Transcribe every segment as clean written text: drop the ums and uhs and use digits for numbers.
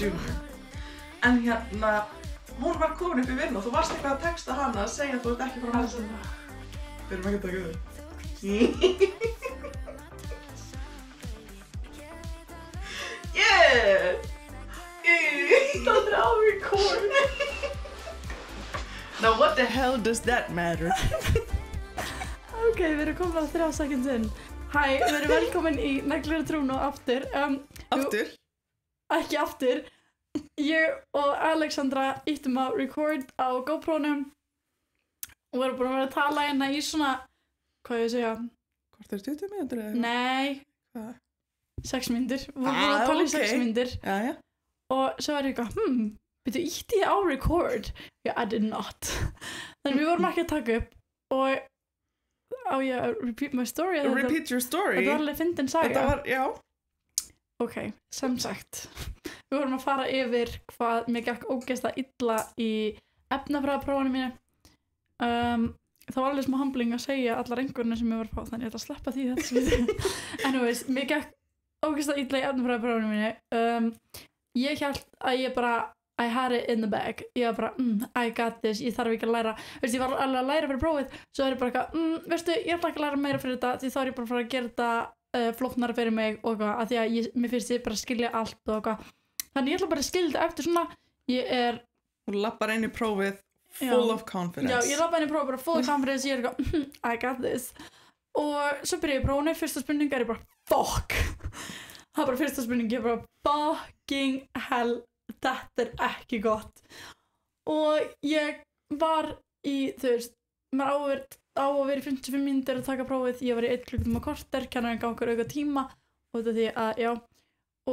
junior. En hérna, hún var komin upp í vinnu og þú varst eitthvað að texta hana að segja að þú ert ekki frá Helsinni. Við erum ekki að taka við. Yeah! Það á record. Now what the hell does that matter? Ok, við erum komin á 3 seconds inn. Hæ, við erum velkomin í Neglur og Trúnu aftur. Aftur? Ekki aftur. Ég og Alexandra ýttum á record á GoPro-num og við erum búin að vera að tala hérna í svona, hvað ég að segja? Hvort er 20 mínútur eða? Nei. Hvað? 6 mínútur. Við erum búin að tala í 6 mínútur. Jæja. Og svo var ég eitthvað, byrju, ýtti ég á record? Yeah, I did not. Þannig við vorum ekki að taka upp og á ég að repeat my story? Repeat your story? Þetta var alveg fyndin saga. Þetta var, já. Ok, sem sagt. Við vorum að fara yfir hvað mér gekk ógeðslega illa í efnafræðiprófinu mínu. Það var alveg smá humbling að segja allar einhverjum sem ég var að fá, þannig ég ætla að sleppa því þetta sem Anyways, mér gekk ógeðslega illa í efnafræðiprófinu mínu. Ég hélt að ég bara I had it in the bag. Ég var bara, I got this, ég þarf ekki að læra. Veist, ég var alveg að læra fyrir prófið, svo er ég bara eitthvað, veistu, ég ætla ekki að læra meira fyrir þetta, því þá er ég bara að fara að gera þetta flóknara fyrir mig og eitthvað, af því að mér finnst ég bara að skilja allt og eitthvað. Þannig ég ætla bara að skilja þetta eftir svona, Þú lappar inn í prófið full of confidence. Já, ég lappa inn í prófið bara full of confidence, ég er eitthvað, I got this. Og svo byrja ég prófinu, fyrsta spurning er ég bara, fuck. Það er bara fyrsta spurning, ég er bara, fucking hell. Þetta er ekki gott og ég var í, þú veist, maður á að vera í 55 mínútur að taka prófið, ég var í 1 klukkutíma korter, kennarinn gaf okkur auka tíma og þetta því að, já,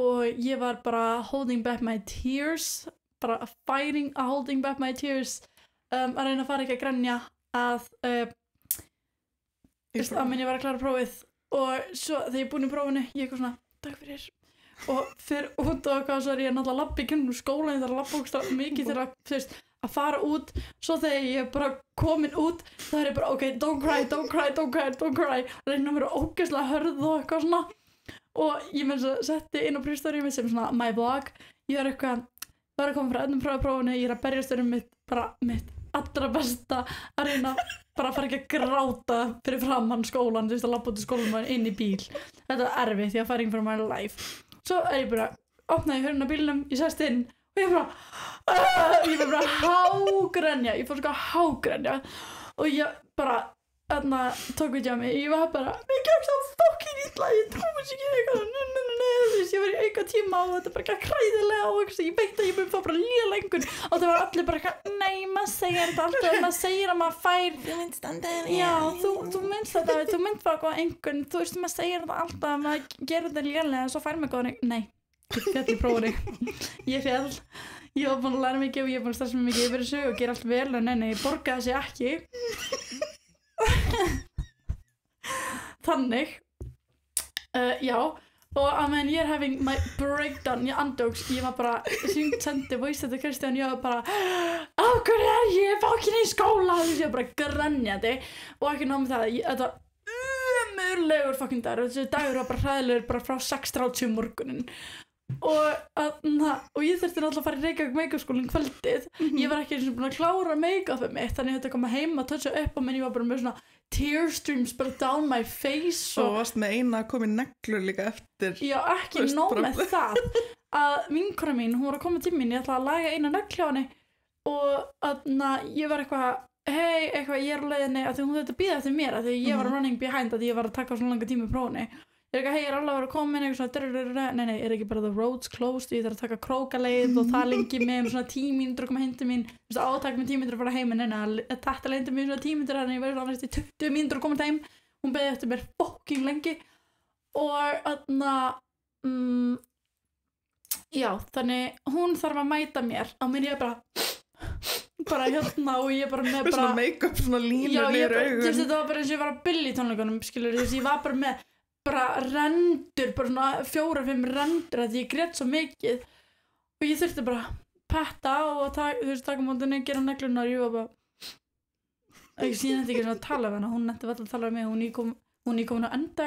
og ég var bara holding back my tears, bara fighting a holding back my tears, að reyna að fara ekki að grenja að minn ég var að klára prófið og svo þegar ég er búin í prófinu, ég eitthvað svona, takk fyrir og fyrir út og eitthvað svo er ég náttúrulega að labba í kennum skóla ég þarf að labba ógeðslega mikið til að, þú veist, að fara út svo þegar ég er bara komin út þá er ég bara, ok, don't cry reyna að vera ógeðslega hörð og eitthvað svona og ég með þess að setti inn á prífstórium mitt sem svona my vlog ég er eitthvað, það er að koma frá öllum prófinu ég er að berjast mitt, bara mitt allra besta að reyna bara að fara ekki að gráta fyrir framann skólan, þú veist, að labba út í skólanum inn í bíl þetta var erfitt, ég var fighting for my life svo er ég bara, opnaði hurðina á bílnum, ég sest inn og ég var bara hágrenja, ég fór sko að hágrenja og ég bara, þarna tók við hjá mig, ég var bara, mér gekk svo fucking illa, ég trúi sér ekki eitthvað, ég var í auka tíma og þetta bara gekk hræðilega og ég veit að ég mun fá bara lélega einhvern og það var allir bara eitthvað, nei, maður segir þetta alltaf, maður segir að maður fær, þú mynd standa henni, já, þú mynd þetta, þú mynd fá eitthvað einhvern, þú veist, maður segir þetta alltaf, maður gerir þetta lélega, svo fær maður góðan, nei, ég fjall í prófinu, ég fjall, ég var búin að læra mikið og ég var búin að stressa mig mikið yfir þessu og gera allt vel, en nei, ég borgaði þessi ekki. Þannig, já, og að meðan ég er having my breakdown, ég andóks, ég var bara, sendi voice þetta Kristján, ég var bara, af hverju er ég fokkin í skóla, þú veist, ég var bara grenjandi og ekki nóg með það, þetta var umurlegur fokkin dagur, þessi dagur var bara hræðilegur bara frá 6:30 morgunin og ég þurfti náttúrulega að fara í Reykjavík make-up-skólinn kvöldið ég var ekki eins og búin að klára make-upið mitt þannig að þetta kom heim að toucha upp og menn ég var bara með svona tear streams bara down my face og varst með eina að koma í neglur líka eftir já, ekki nóg með það að vinkona mín, hún var að koma til mín ég ætlaði að laga eina negl hjá henni og ég var eitthvað hei, eitthvað, ég er á leiðinni að því hún þetta bíða eftir mér að því ég var running behind að ég var að taka svona langa tíma í prófinu ég er eitthvað, hei, ég er alveg að vera að koma inn eitthvað svona, nei, er ekki bara the roads closed ég þarf að taka krókaleið og það lengi með svona 10 mínútur að koma heim til mín þú veist, átak með 10 mínútur að fara heim en þetta leið til mér svona 10 mínútur þannig ég verði alveg í 20 mínútur að koma heim hún beði eftir mér fucking lengi og já, þannig hún þarf að mæta mér á mér ég bara hérna og ég bara með svona make-up, svona línur niður augun þetta var bara eins og ég var að Billy tónleikunum skilur, ég var bara með bara rendur, bara svona 4-5 rendur að ég grét svo mikið og ég þurfti bara petta og þú veist, taka mótinu, gera neglunar og ég var bara ég síðan þetta ekki svona að tala við hana hún nætti vel að tala við mig, hún í komin að enda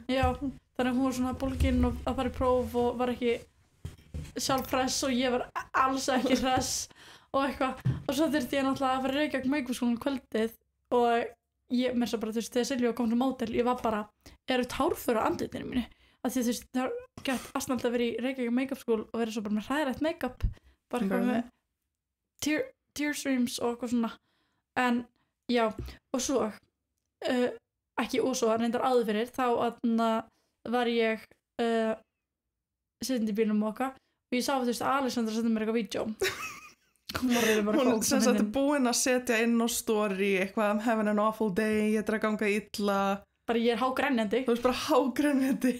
já, þannig að hún var svona bólgin og að fara í próf og var ekki sjálf hress og ég var alls ekki hress og eitthvað og svo þurfti ég náttúrulega að fara að Reykjavík Makeupskólann kvöldið og ég með þess að bara þú veist þegar Silja kom til mótel ég var bara eru tárfur á andlitinu mínu að því þú veist það var gett aðsnallt að vera í Reykjavík Makeupskól og vera svo bara með hræðrætt make-up bara eitthvað með tear streams og eitthvað svona en já og svo ekki og svo reyndar áður fyrir þá var ég sittandi í bílnum okkar og ég sá þú veist að Alexandra sendi mér eitthvað vídeo hún sem sagt búin að setja inn á story eitthvað having an awful day, ég er að ganga illa bara ég er hágrænjandi þú veist bara hágrænjandi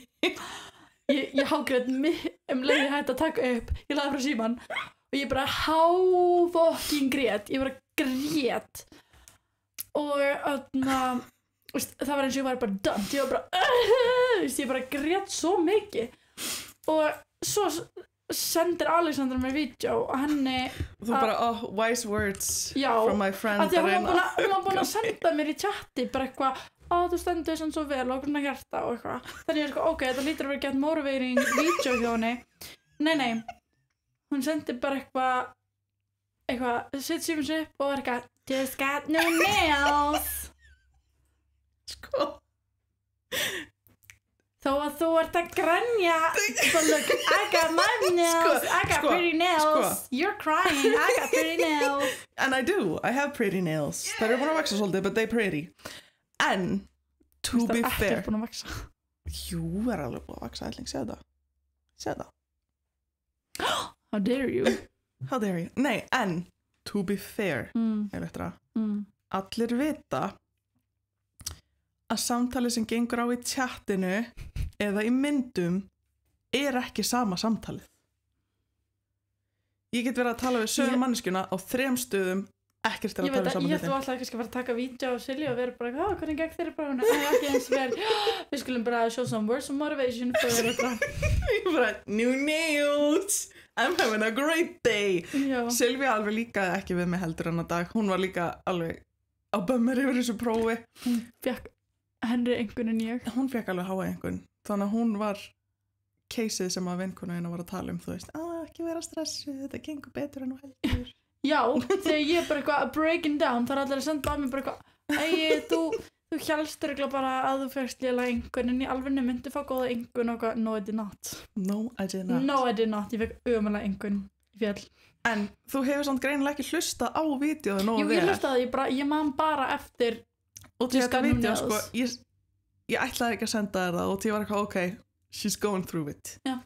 ég hágrætt leiði hætti að taka upp ég laði frá síman og ég bara háfokking grét ég bara grét og það var eins og ég var bara dömt ég var bara ég bara grét svo mikið og svo sendir Alexandra mér vídeo og henni þú bara, wise words já, from my friend að því að hún var búin að senda mér í chatti bara eitthvað, þú stendur þess svo vel og svona hjarta og eitthvað þannig ég ok, þetta lítur að vera gett motivating vídeo hjá henni nei, hún sendi bara eitthvað sitt símans upp og var eitthvað just got new nails sko þó að þú ert að grænja but look, I got my nails I got pretty nails you're crying, I got pretty nails and I do, I have pretty nails það eru búin að vaksa svolítið, but they pretty en, to be fair það er ekki búin að vaksa jú, er alveg búin að vaksa, ætling, segð það how dare you nei, en, to be fair allir vita að samtalið sem gengur á í tjattinu eða í myndum er ekki sama samtalið. Ég get verið að tala við sömu manneskjuna á 3 stöðum, ekkert er að tala við saman hlutin. Ég þú alltaf ekki að fara að taka vídeo á Silju og vera bara, hvernig gekk þeirri bara hún? Ekki eins vel, við skulum bara show some words of motivation for þetta. Ég bara, new nails, I'm having a great day. Silvía alveg líka ekki við mig heldur en að dag, hún var líka alveg á bömmur yfir þessu prófi. Hún fekk henni einhvern en ég. Hún fekk alveg háa einhvern, þannig að hún var caseið sem að vinkonu hennar var að tala þú veist, ekki vera stressuð, þetta gengur betur en þú heldur. Já, þegar ég bara eitthvað breaking down, það allir að senda að mér bara eitthvað, þú hélst örugglega bara að þú fékkst lélega einhvern en í alveg myndi fá góða einhvern og eitthvað, no I did not. No I did not, ég fekk ömulega einhvern í fjall. En þú hefur samt greinilega ekki hlustað á vídeóðu nógu vel. Jú, ég hlustaði, ég man bara eftir og til þetta vídeó sko, ég ætlaði ekki að senda þér það og ég var eitthvað okay, she's going through it. Já.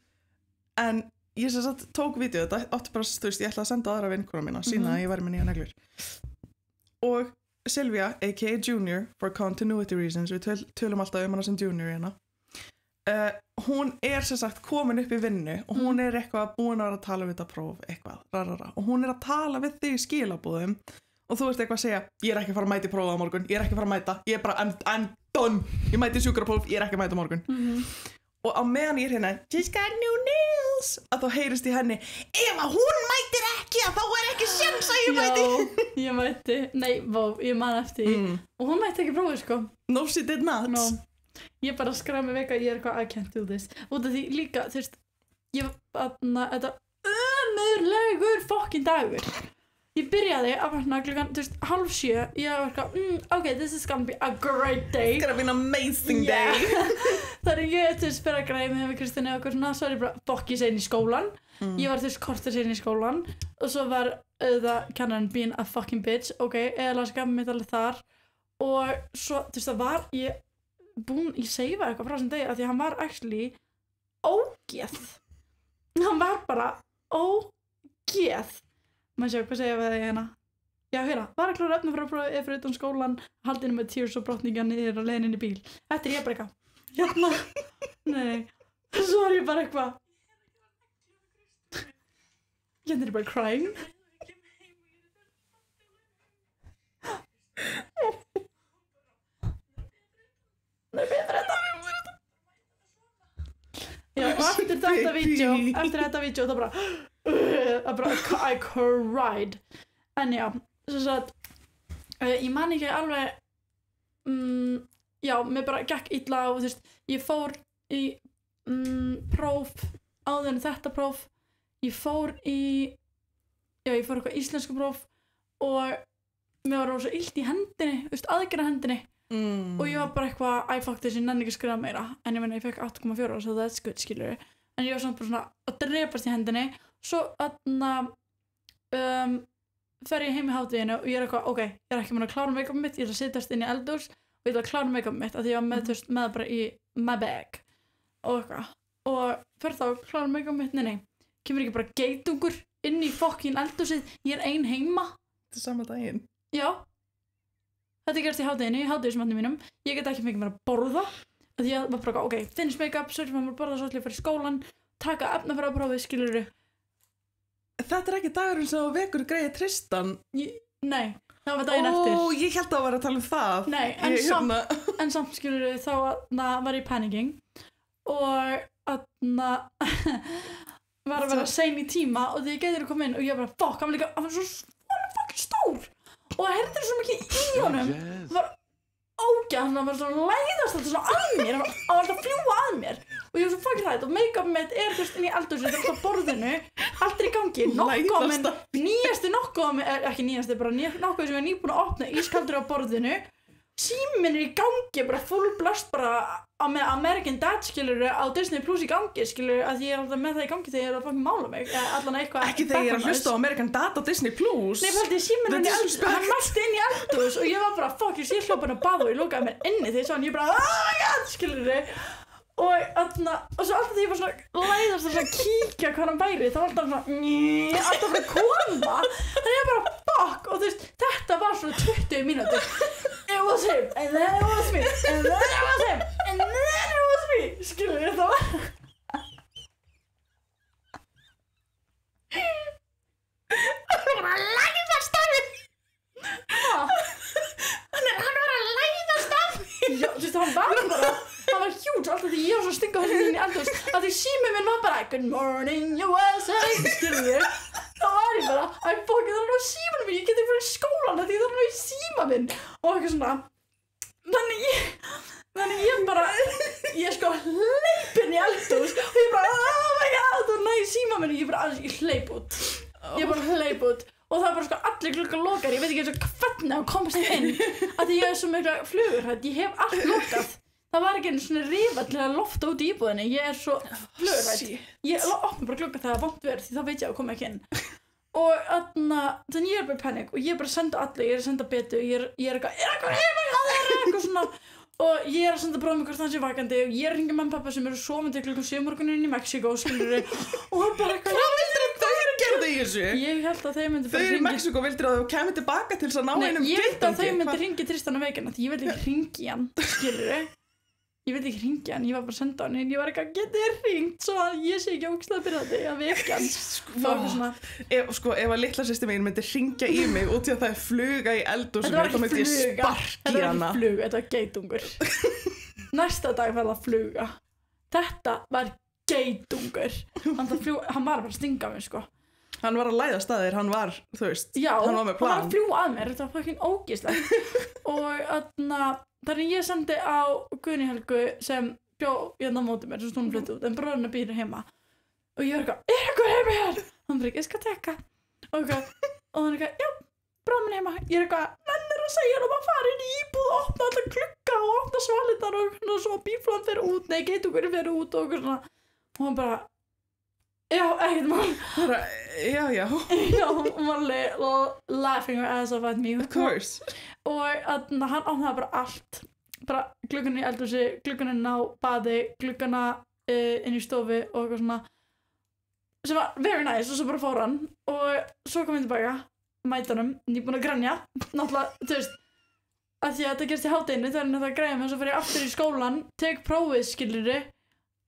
En ég sem sagt tók vídeó, þetta átti bara, þú veist, ég ætlaði að senda aðra vinkona mína, sína að ég væri með nýja neglur. Og Silvía, aka Junior, for continuity reasons, við tölum alltaf hana sem Junior hérna, hún sem sagt komin upp í vinnu og hún eitthvað búin að vera að tala við þetta próf, eitthvað, og hún að tala við þig í skilabúðum og þú veist eitthvað að segja, ég ekki að fara að mæta í prófa á morgun, ég ekki að fara að mæta, ég bara, I'm done, ég mæti í sjúkrapróf, ég ekki að mæta á morgun. Og á meðan ég hérna, she's got new nails, að þá heyrist í henni, ef að hún mætir ekki, að þá ekki sjans að ég mæti. Já, ég mæti, nei, ég man eftir og hún mæti ekki prófið, sko. No, she did not. No, ég bara skræði mig veika, ég eitthvað, I can't do this. Út af því líka, þú veist, þetta ömurlegur fokkin dagur. Ég byrjaði að vakna klukkan, þú veist, 6:30, ég var eitthvað, okay, this is gonna be a great day. It's gonna be an amazing day. Þannig ég, þú veist, byrjaði að græða með Kristínu og eitthvað svona, svo ég bara, ég sein í skólan. Ég var, þú veist, kortur sein í skólan og svo var kennarinn being a fucking bitch, eða las gaf mitt alveg þar og svo, þú veist, það var, ég seifa eitthvað frá þessum degi af því að hann var actually ógeð. Hann var bara ógeð. Maður sjá, hvað segja við þig hérna? Já, hérna, var að klára efni frá prófið fyrir utan skólan, haldinu með tears og brotninga niður og leiðin inn í bíl. Þetta ég bara eitthvað, hérna, nei, svo er ég bara eitthvað. Hérna er ég bara crying. Nei, betur þetta. Já, og eftir þetta vídeo, það bara, I cried. En já, svo að, ég man ekki alveg, já, mér bara gekk illa og þú veist, ég fór í próf, áður en þetta próf, ég fór eitthvað íslensku próf og mér var rosa illt í hendinni, aðgerða hendinni og ég var bara eitthvað, æ fuck this, ég nenni ekki að skrifa meira en ég fekk 8,4 so that's good, skilur en ég var samt bara svona að drepast í hendinni svo fer ég heim í hádeginu og ég eitthvað, ok, ég ekki að klára make-up mitt, ég ætla að setjast inn í eldhús og ég ætla að klára make-up mitt af því ég var með bara í my bag og eitthvað og fer þá að klára make-up mitt, nei, kemur ekki bara geitungur inn í fokkin eldhúsið, ég ein heima Þetta sama daginn Já Þetta gerst í hádegismatnum mínum ég get ekki fengið mér að borða af því ég var bara, ok, finish make-up, svo fyrir maður að borða svo ætla ég að fara í skólan, taka efnafræðiprófið, skilurðu Þetta ekki dagurinn sem þú vekur greið Tristan Nei, það var daginn eftir Ég held að vera að tala um það Nei, en samt skilur þá var ég panicking og var að vera sein í tíma og því ég gæti að koma inn og ég bara, fuck, hann var svo fucking stór og það herði svo mikið í honum það var ógæðan, hann var svona læðast alltaf svona að mér hann var alltaf að fljúga að mér og ég var svo fucking hrædd og make-up mitt inn í eldhúsinu þetta er á borðinu, allt er í gangi nýjasti nokkuð ekki nýjasti, bara nokkuð sem ég er nýbúin að opna ískaldur á borðinu síminn er í gangi, bara full blast bara með American Dad skilur á Disney Plus í gangi skilur að ég alltaf með það í gangi þegar ég að fucking mála mig allan eitthvað ekki þegar ég að hlusta á American Dad á Disney Plus nei, pældi, síminn hann mætti inn í eldhús og ég var bara, fuck, ég hljóp hann að baða og ég lokaði mér inni þegar svo hann ég bara, oh my god, skilur og svo alltaf þegar ég var svona læðast að kíkja hvað hann væri þá var alltaf svona alltaf að koma þannig ég bara, fuck, og þú veist þetta var svona 20 mínútur it was him, and then it was me and then it was him, and then it was me skilur þetta var hann var að læðast af mér hann var að læðast af mér já, þú veist, hann var hjút alltaf því ég var svo stinga þessu inn í eldhús að því síminn minn var bara good morning USA skilur ég þá var ég bara I fucking það á símanum minn ég geti fyrir skólan því það í síma minn og eitthvað svona þannig ég bara ég sko hleyp inn í eldhús og ég bara oh my god og næ síma minn ég bara ég hleyp út og það bara sko allir gluggar lokar ég veit ekki eins og hvernig hann komast inn að því ég er svo mikla flugurhrædd ég hef allt lokað það var ekki einu svona rifall til að lofta út í íbúðinni ég er svo flugurhrædd ég opna bara glugga þegar það vont verð því þá veit ég að koma ekki inn og þannig ég er bara í panik og ég er bara að senda allir ég er að senda betu ég er eitthvað heima hjá þér eitthvað svona og ég er að senda bróðum hvort hann sé vakandi og ég er að ringja mamma og pappa sem eru sofandi klukkan 7 morguninn í Mexíkó skilurðu og hann bara hvað vildir þau gerðu í þessu? Ég held að þau myndi þau eru í Mexíkó vildir að þau kemur tilbaka til þess að ná einum ég held að þau myndi ringja Tristan á veikina því ég vil ekki ringja hann skilurðu ég vil ekki ringja hann, ég var bara að senda hann en ég var eitthvað, getið þér ringt svo að ég sé ekki ógeðslega byrjandi að vekja hann ef að litla systir mín myndi ringja í mig út í að það er fluga í eldhúsinu þá myndi ég sparki hana þetta var geitungur næsta dag var það fluga þetta var geitungur hann var bara að stinga mig sko hann var að læða staðir, hann var þú veist, já, hann var með plan hann var að fljúga að mér, þetta var fucking ógeðslegt og þannig ég sendi á Guðni Helgu sem bjó hérna á móti mér svo hún flytti út en bróðurinn býr heima og ég var eitthvað heima hér hann bara ég skal tekka og hann já, bróðurinn heima ég er eitthvað, nennir að segja hann að fara inn í íbúð og opna alltaf glugga og opna svalirnar og svo bílflóðan fer út nei, geitungurinn fer út og svona og hann bara já, ekkert mál já, hún var alveg laughing her ass off at me of course og hann opnaði bara allt bara gluggan í eldhúsi, gluggan inn á baði gluggana inn í stofu og eitthvað svona sem var very nice og svo bara fór hann og svo kom ég tilbaka mætanum, nýbúin að grænja náttúrulega, þú veist að því að þetta gerst í hádeginu þegar hann það græði mig og svo fer ég aftur í skólan tek prófið skilurðu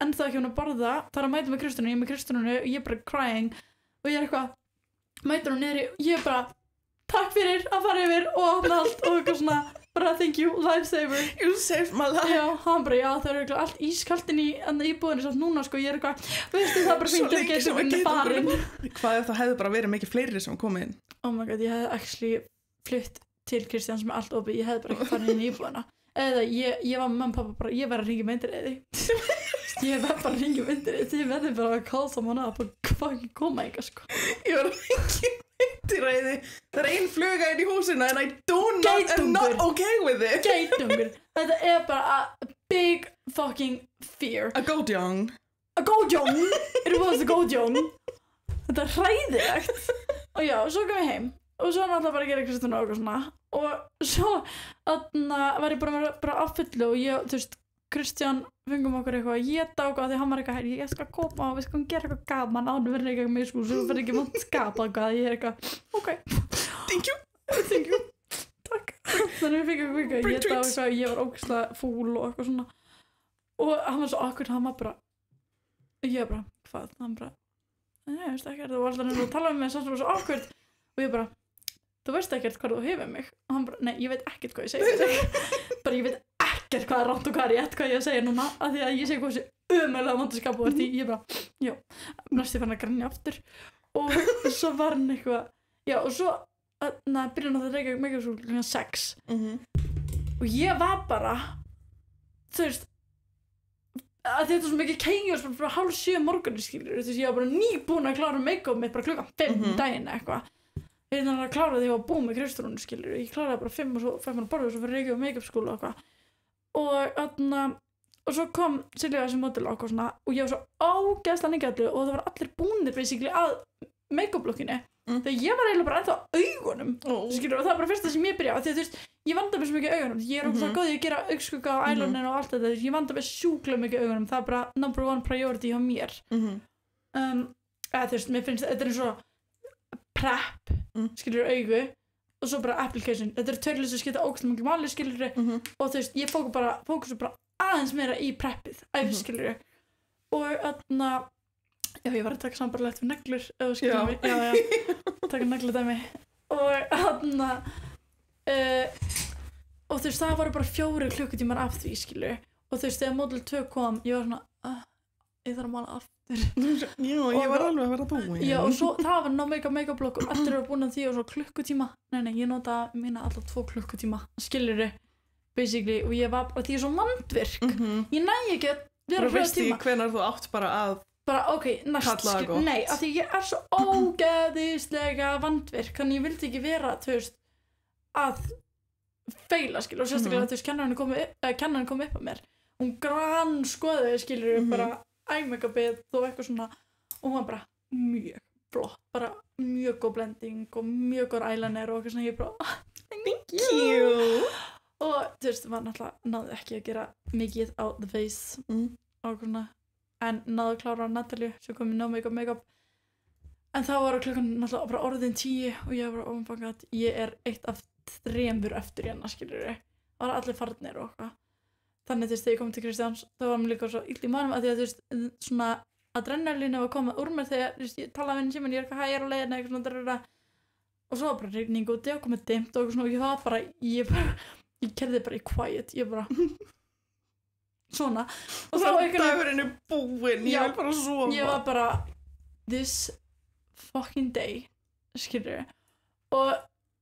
en það ekki hún að borða það er að mæta með Kristjánu, ég er með Kristjánu og ég er bara crying og ég er eitthvað mæta hún niður ég er bara takk fyrir að fara yfir og allt og eitthvað svona bara thank you, lifesaver you saved my life já, hann bara já það er allt ískaltinn í íbúðinni svo núna sko ég er eitthvað veistu það bara fengt að geitungunni farin hvað ef það hefði bara verið mikið fleiri sem komið inn oh my god, ég hefði actually flytt til Kristjáns með allt opið ég hefði bara ekki farið inn í íbúðina eða ég var með mamma og pappa bara ég var að ringja með eindir eði ég verð bara að ringja undir þið verður bara að call someone up og fucking koma eitthvað sko Ég var ekki undirreiði. Það ein fluga inn í húsinu and I am not okay with it. Geitungur, þetta bara a big fucking fear. A goldjong. A goldjong, it was a goldjong. Þetta hræðilegt. Og já, svo kom ég heim og svo náttúrulega bara að gera Kristján og eitthvað svona og svo var ég bara á fullu og ég, þú veist, Kristján fengum okkur eitthvað að éta og því hann var eitthvað, ég skal koma og við skulum gera eitthvað gaman áður verður eitthvað með sko, svo verður ekki vant skapa eitthvað, ég eitthvað, ok Thank you takk, þannig við fengum eitthvað að éta og eitthvað, ég var ógeðslega fúl og eitthvað svona og hann var svo awkward, hann var bara ég bara, hvað, hann bara nei, ég veist ekkert, þú var alltaf að tala um mig samt sem var svo awkward og ég bara, þú veist ekkert hvað þú hefur mig og hann bara, nei, ég veit ekkert hvað ég segi bara ég veit ekkert hvað er rátt og hvað er rétt hvað ég að segja núna af því að ég segi hvað þessi ömulega vandaskap og því ég bara, já, næstu fann að grænja aftur og svo var hann eitthvað já, og svo byrja hann að það reykja mikið svo kl. 6 og ég var bara þú veist að þetta er svo mikið kengjur frá 6:30 morgunni skilur þess að ég var bara nýbúin að klára make-up mitt bara klukkan 5 daginn eitthvað ég er þannig að klára því að ég var búin með Kristrúnu skilur ég kláraði bara 5 og svo fæk maður að borða og svo fyrir reykja og make-up skóla og eitthvað og svo kom Silja þessi model og svona og ég var svo ógeðslega nýgætlu og það var allir búnir basically að make-up blokkinni þegar ég var eiginlega bara ennþá á augunum skilur og það var bara fyrsta sem ég byrjaði því að þú veist ég vanda mér svo mikið augunum ég er ógeðslega góð í að gera augskugga og eyeliner og allt þetta ég vanda mér sjúklega mikið augunum það er bara number one priority hjá mér þú veist mér finnst þetta er eins og prep skilur augu og svo bara application þetta eru tveir sem skipta ógeðslega mikið máli skilur og þú veist ég fókusa bara aðeins meira í preppið skilur og já, ég var að taka sambarlegt við neglur eða skilur mig, já, taka negludæmi og og þú veist, það voru bara 4 klukkutímar af því, skilur og þú veist, þegar Model 2 kom, ég var svona ég þarf að mála aftur Já, ég var alveg að vera búin Já, og svo, það var ná make-up blokk og allir eru búin að því og svo klukkutíma nei, ég nota mína alltaf 2 klukkutíma skilur basically, og ég var bara, því ég er svo vandvirk ég næ ekki að vera fyrir tíma hvenær þú átt bara að bara ok, næst nei, af því ég er svo ógeðislega vandvirk, þannig ég vildi ekki vera þú veist, að feila, skilur, og sérstaklega þú veist, kennarinn kom upp að mér hún grann skoðaði, skilur bara eye-makeupið og eitthvað svona og hún var bara mjög flott bara mjög góð blending og mjög góð eyeliner og eitthvað svona ég bara thank you og þú veist, maður náttúrulega náði ekki að gera mikið á the face og svona en náðu að klára Natalíu sem kom í no make-up en þá var klukkan náttúrulega bara orðin 10 og ég var ófangat ég er eitt af 3 eftir hérna skilur það var allir farnir og eitthvað þannig þú veist þegar ég kom til Kristjáns þá var mér líka svo ill í manum að því að þú veist svona adrenalínu var komið úr mér þegar þú veist ég talaði við henni símann ég er eitthvað hæ ég er á leiðinni eitthvað svona og svo var bara rigning og það komið dimmt og eitthvað svona og ég var bara ég kerði bara í quiet ég bara svona og þá dagurinn er búinn ég vil bara sofa ég var bara this fucking day skilur og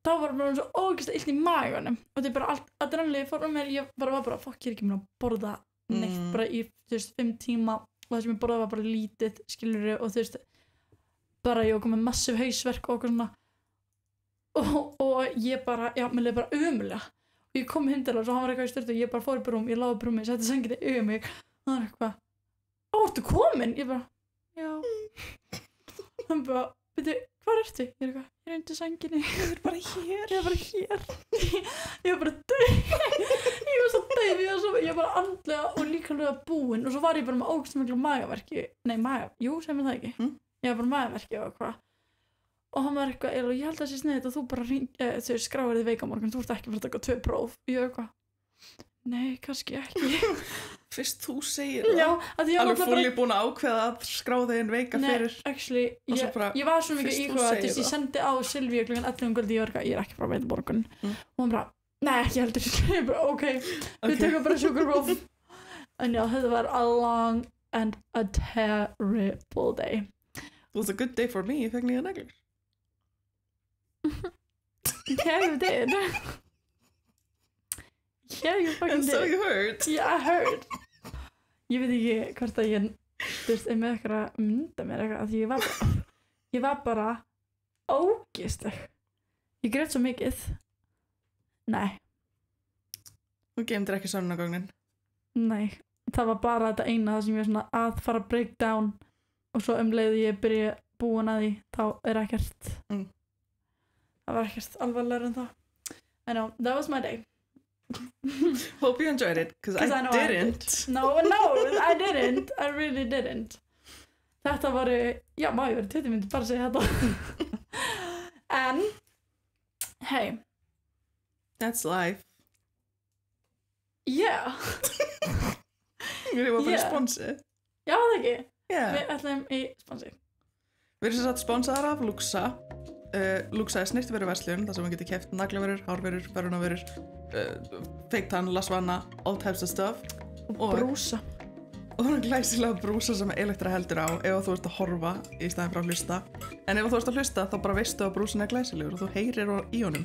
þá var bara svo ógeðslega illt í maganum og þetta er bara allt adrenalín fór mér ég var bara fuck ég er ekki mér að borða neitt bara í þú veist 5 tíma og það sem ég borðaði var bara lítið skilur og þú veist bara ég var komið massiv hausverk og eitthvað svona og ég bara já mér leið bara ömulega og ég kom heim til hans og hann var eitthvað í styrtu og ég bara fór upp í rúm ég lá upp í rúmi, setti sengið yfir mig og hann var eitthvað ertu komin? Ég bara já hann bara veitu hvar ertu? Ég er eitthvað ég er undir senginni ég er bara hér ég var bara döið ég var svo döið ég var bara andlega og líkamlega búin og svo var ég bara með ógeðslega miklu magaverki jú sem er það ekki ég var bara magaverki og eitthvað og hann var eitthvað ég held að það sé sniðið og þú bara þau skráir þig veika morgun þú ert ekki fyrir að taka 2 próf ég eitthvað nei, kannski ekki fyrst þú segir það já, alveg fólk búin að ákveða að skrá þig en veika fyrir actually, ég var svo mikið í hvað ég sendi á Silvíu klukkan 11 kvöldi ég er ekki frá veita morgun og hann bara, nei ekki heldur ég bara, ok, við tökum bara sjúkrapróf en já, þetta var a long and a terrible day it was a good day for me, ég fekk nýja neglur yeah, you did yeah, you fucking and did so you heard yeah, I heard ég veit ekki hvort að ég þú veist, með eitthvað að mynda mér eitthvað, því ég var bara ógeðsleg. Ég grét svo mikið. Nei, Þú geymdir ekki sönnunargögnin. nei, það var bara þetta eina það sem ég var svona að fara að break down og svo leið ég byrja búin að því, þá ekkert það var ekkert alvarlegur en það. I know, that was my day. Hope you enjoyed it, because I didn't. No, I didn't. I really didn't. Þetta var, já, má ég verið 20 mínútur bara að segja þetta. En, hey. That's life. Yeah. Við erum að fara Yeah. sponsi. Já, það ekki. Yeah. Við ætlum í sponsi. Við erum sem sagt sponsaðar af Luxa. Luxa er snyrtivöruverslun, þar sem við getum keypt naglaverur, hárverur, börunarverur, feiktann, lasvana, all types of stuff. Og brúsa. Og það er glæsilega brúsa sem Elektra heldur á ef þú ert að horfa í staðinn fyrir að hlusta. En ef þú ert að hlusta þá bara veistu að brúsin er glæsilegur og þú heyrir í honum.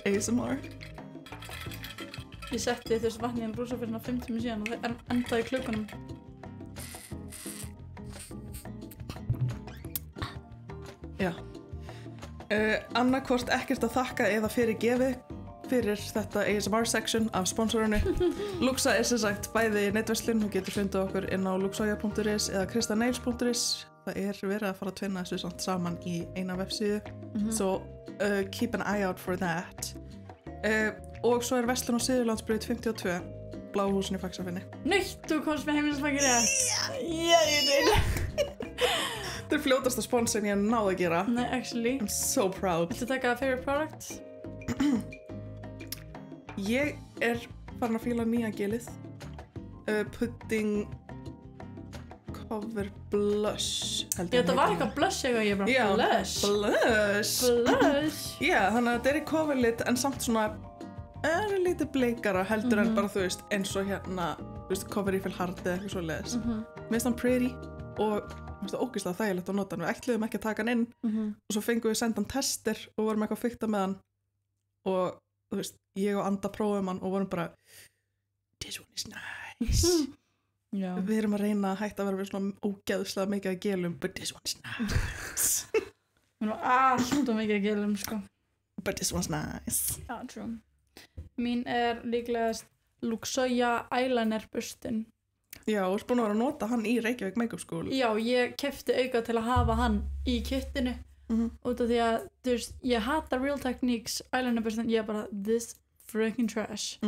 ASMR. Ég setti þessu vatni í en brúsa fyrir svona 5 tíma síðan og það endaði í klukkunum. Já. Annarkvort ekkert að þakka eða fyrir gefi fyrir þetta ASMR section af sponsorinu. Luxa er sem sagt bæði netverslun, þú getur fundið okkur inn á luxoja.is eða kristanails.is. Það er verið að fara að tvinna þessu samt saman í eina vefsíðu, so keep an eye out for that. Og svo er verslun á Suðurlandsbraut 52, Bláhúsin í Faxafinni. Neitt, þú komst með heimilisfækir rétt. Já, ég veit. Þetta er fljótasta spons sem ég náði að gera. Nei, actually. I'm so proud. Viltu taka favorite product? Ég er farin að fíla nýja gelið. Pudding cover blush held ég. Þetta var eitthvað blush eitthvað, ég bara Já, blush. Blush. Blush. Já, þannig að þetta er í coverlit en samt svona lítið bleikara heldur en bara þú veist eins og hérna, þú veist, cover refill hard eða eitthvað svoleiðis. Mér finnst hann pretty og mér finnst það ógeðslega þægilegt að nota hann. Við ætluðum ekki að taka hann inn og svo fengum við sendan testir og vorum eitthvað að fikta með hann og þú veist, ég og Anda prófum hann og vorum bara this one is nice. Já. Við erum að reyna að hætta að vera við svona ógeðslega mikið að gelum but this one is nice. Við erum alltaf mikið að gelum, sko. But this one's nice. Já, true. Mín er líklegast Luxoja eyeliner bustin. Já, og búin að vera að nota hann í Reykjavík Makeup School. Já, ég keypti auka til að hafa hann í kittinu út af því að, þú veist, ég hata Real Techniques eyeliner bustin, ég er bara this freaking trash.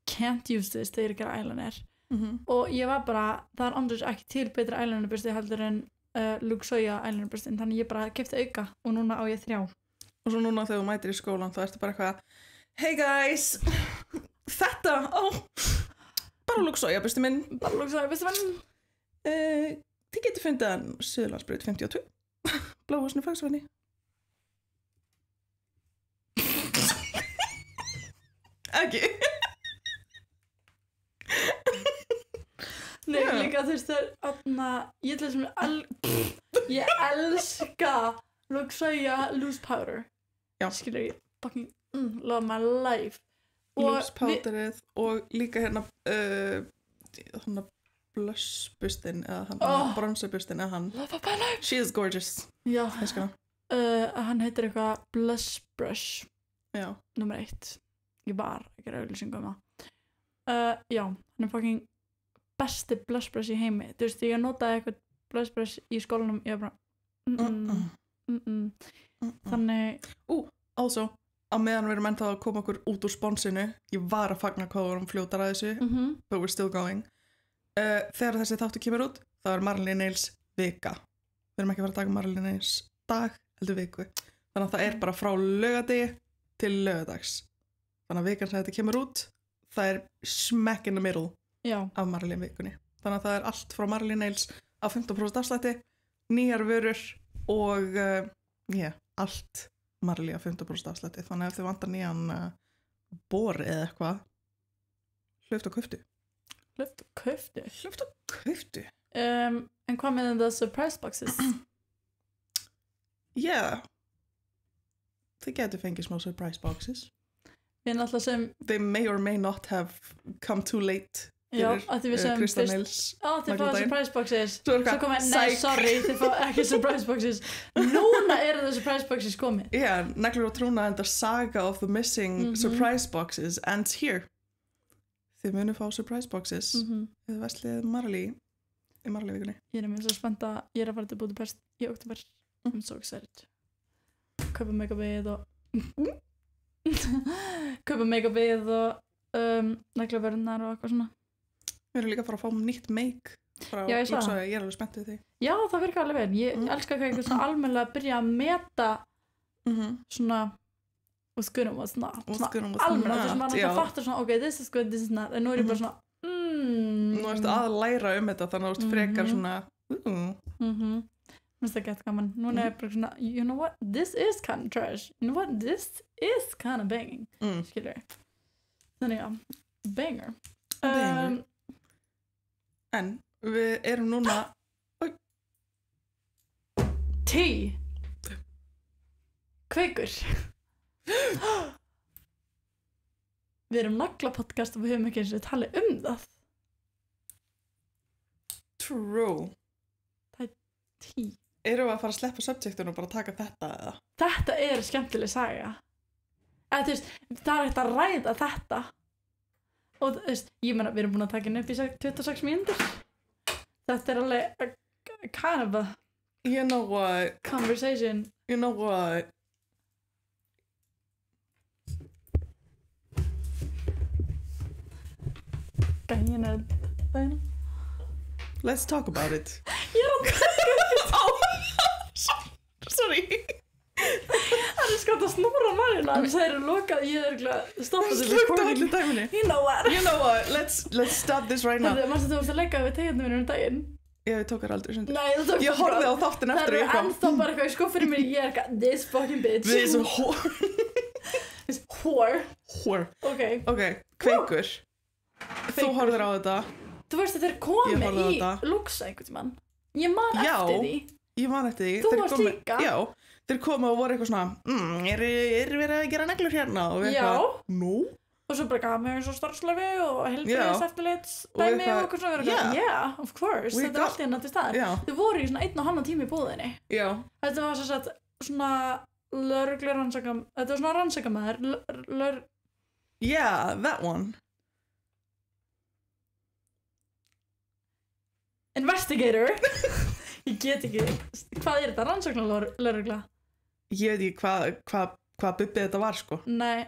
Can't use this þegar ég gera eyeliner. Og ég var bara, það er andurs ekki til betri eyeliner busti heldur en Luxoja eyeliner bustin, þannig ég bara keypti auka og núna á ég 3. Og svo núna þegar þú mætir í skólan þá ertu bara eitthvað hey guys, þetta, bara Luxoja busti minn. Bara Luxoja busti minn. Þið getur fundið hann Suðurlandsbraut 52, Bláhúsin í Faxafinni. Ekki. Nei, líka þú veist ég elska Luxoja loose powder. Já. Skilur ég fucking love my life. Loose powderið og líka hérna blush bustin eða bronzer bustin eða hann. Love of my life. She is gorgeous. Já. Hann heitir eitthvað blush brush. Já. Númer 1. Ég var að gera auglýsingu það. Já, hann er fucking besti blush brush í heimi. Þú veist, ég notaði eitthvað blush brush í skólanum, ég var bara Þannig Also, á meðan við erum ennþá að koma okkur út úr sponsinu, ég var að fagna hvað við erum fljótar að þessu, but we're still going. Þegar þessi þáttu kemur út, þá er Marley Nails vika. Við erum ekki að fara að taka Marley Nails dag, heldur viku. Þannig að það er bara frá laugardegi til laugardags. Þannig að vikan sem þetta kemur út, það er smack in the middle af Marley vikunni. Þannig að það er allt frá Marley Nails á 15% afslætti, nýjar vörur og allt Marley á 15% afslætti. Þannig að ef þið vantar nýjan bor eða eitthvað, hlaupt og kauftu. Hlaupt og kauftu. En hvað með the surprise boxes? Þið getur fengið smá surprise boxes. Við náttúrulega sem They may or may not have come too late Já, fyrir að því við segjum Krista fyrst Nils þið fáið Nagladaginn. surprise boxes Svo er Svo eitthvað, komið, nei, psych. sorry, þið fáið ekki surprise boxes Núna eru það surprise boxes komið Já, Neglur og Trúna and the saga of the missing surprise boxes ends here. Þið munu fá surprise boxes þið verslið Marley í Marley-vikunni. Ég mjög svo spennt að ég að fara til Budapest í oktober I'm so excited Kaupa make-upið og Kaupa make-upið og neglavörðunar og eitthvað svona Við erum líka að fara að fá nýtt make frá Já, ég sá það. Ég er alveg spennt við því. Já, það virkar alveg vel Ég elska hvað einhvern svona almennilega að byrja að meta svona what's good and what's not What's good and what's almennilega, þess að not, maður já. alltaf fattar svona ok, this is good, this is not en nú er ég bara svona Nú ertu að læra þetta þannig að þú ert frekar svona Mér finnst það gett gaman Núna er ég bara svona, you know what, this is kind of trash you know what, this is kind of banging skilur þannig já, banger Banger. En við erum núna Tí Kveikur Við erum naglapodcast og við höfum ekki eins og talið það True. Tí Erum við að fara að sleppa subjectinu og bara taka þetta eða? Þetta er skemmtileg saga eða þú veist, það er ekkert að ræða þetta og þú veist, ég meina við erum búin að taka henni upp í 26 mínútur þetta er alveg kind of a You know what? conversation You know what? Gæin er það Let's talk about it. Ég er að Sorry. það er skátt að snúra mannina en það eru lokað, ég er ekki stoppað þessu Slöktu allir dæminni. You know what You know what? Let's stop this right now. Það er maður sem þú vorst að leika við tegjandum mínum daginn Ég tók þér aldrei sundur. Nei, þú tókst Ég horfði á þáttin það eftir eru og ég kom. ennþá bara eitthvað í skuffinni mér ég er eitthvað, this fucking bitch Við erum svo this whore whore. ok, Ok, Kveikur. Þú Kveikur. horfðir á þetta. þú veist að þeir Ég komi horfði á í þetta. Luxa einhvern tímann ég man Já. eftir því Ég man eftir því. Þú Þeir varst komu- líka. Já. Þeir komu og voru eitthvað svona er verið að gera neglur hérna? Og við Já. eitthvað, nú? og svo bara gaf mér eins og starfslefi og heilbrigðis eftirlits Og dæmi eitthvað- og okkur svona verið Yeah. yeah, of course, We þetta er got- allt í hennar til staðar Já. þau voru í svona 1,5 tíma í búðinni Já. þetta var sem sagt svona lögreglu rannsaka þetta var svona rannsakamaður Yeah, that one. investigator ég get ekki hvað er þetta, rannsakna lögregla Ég veit ekki hvað bubbið þetta var, sko. nei,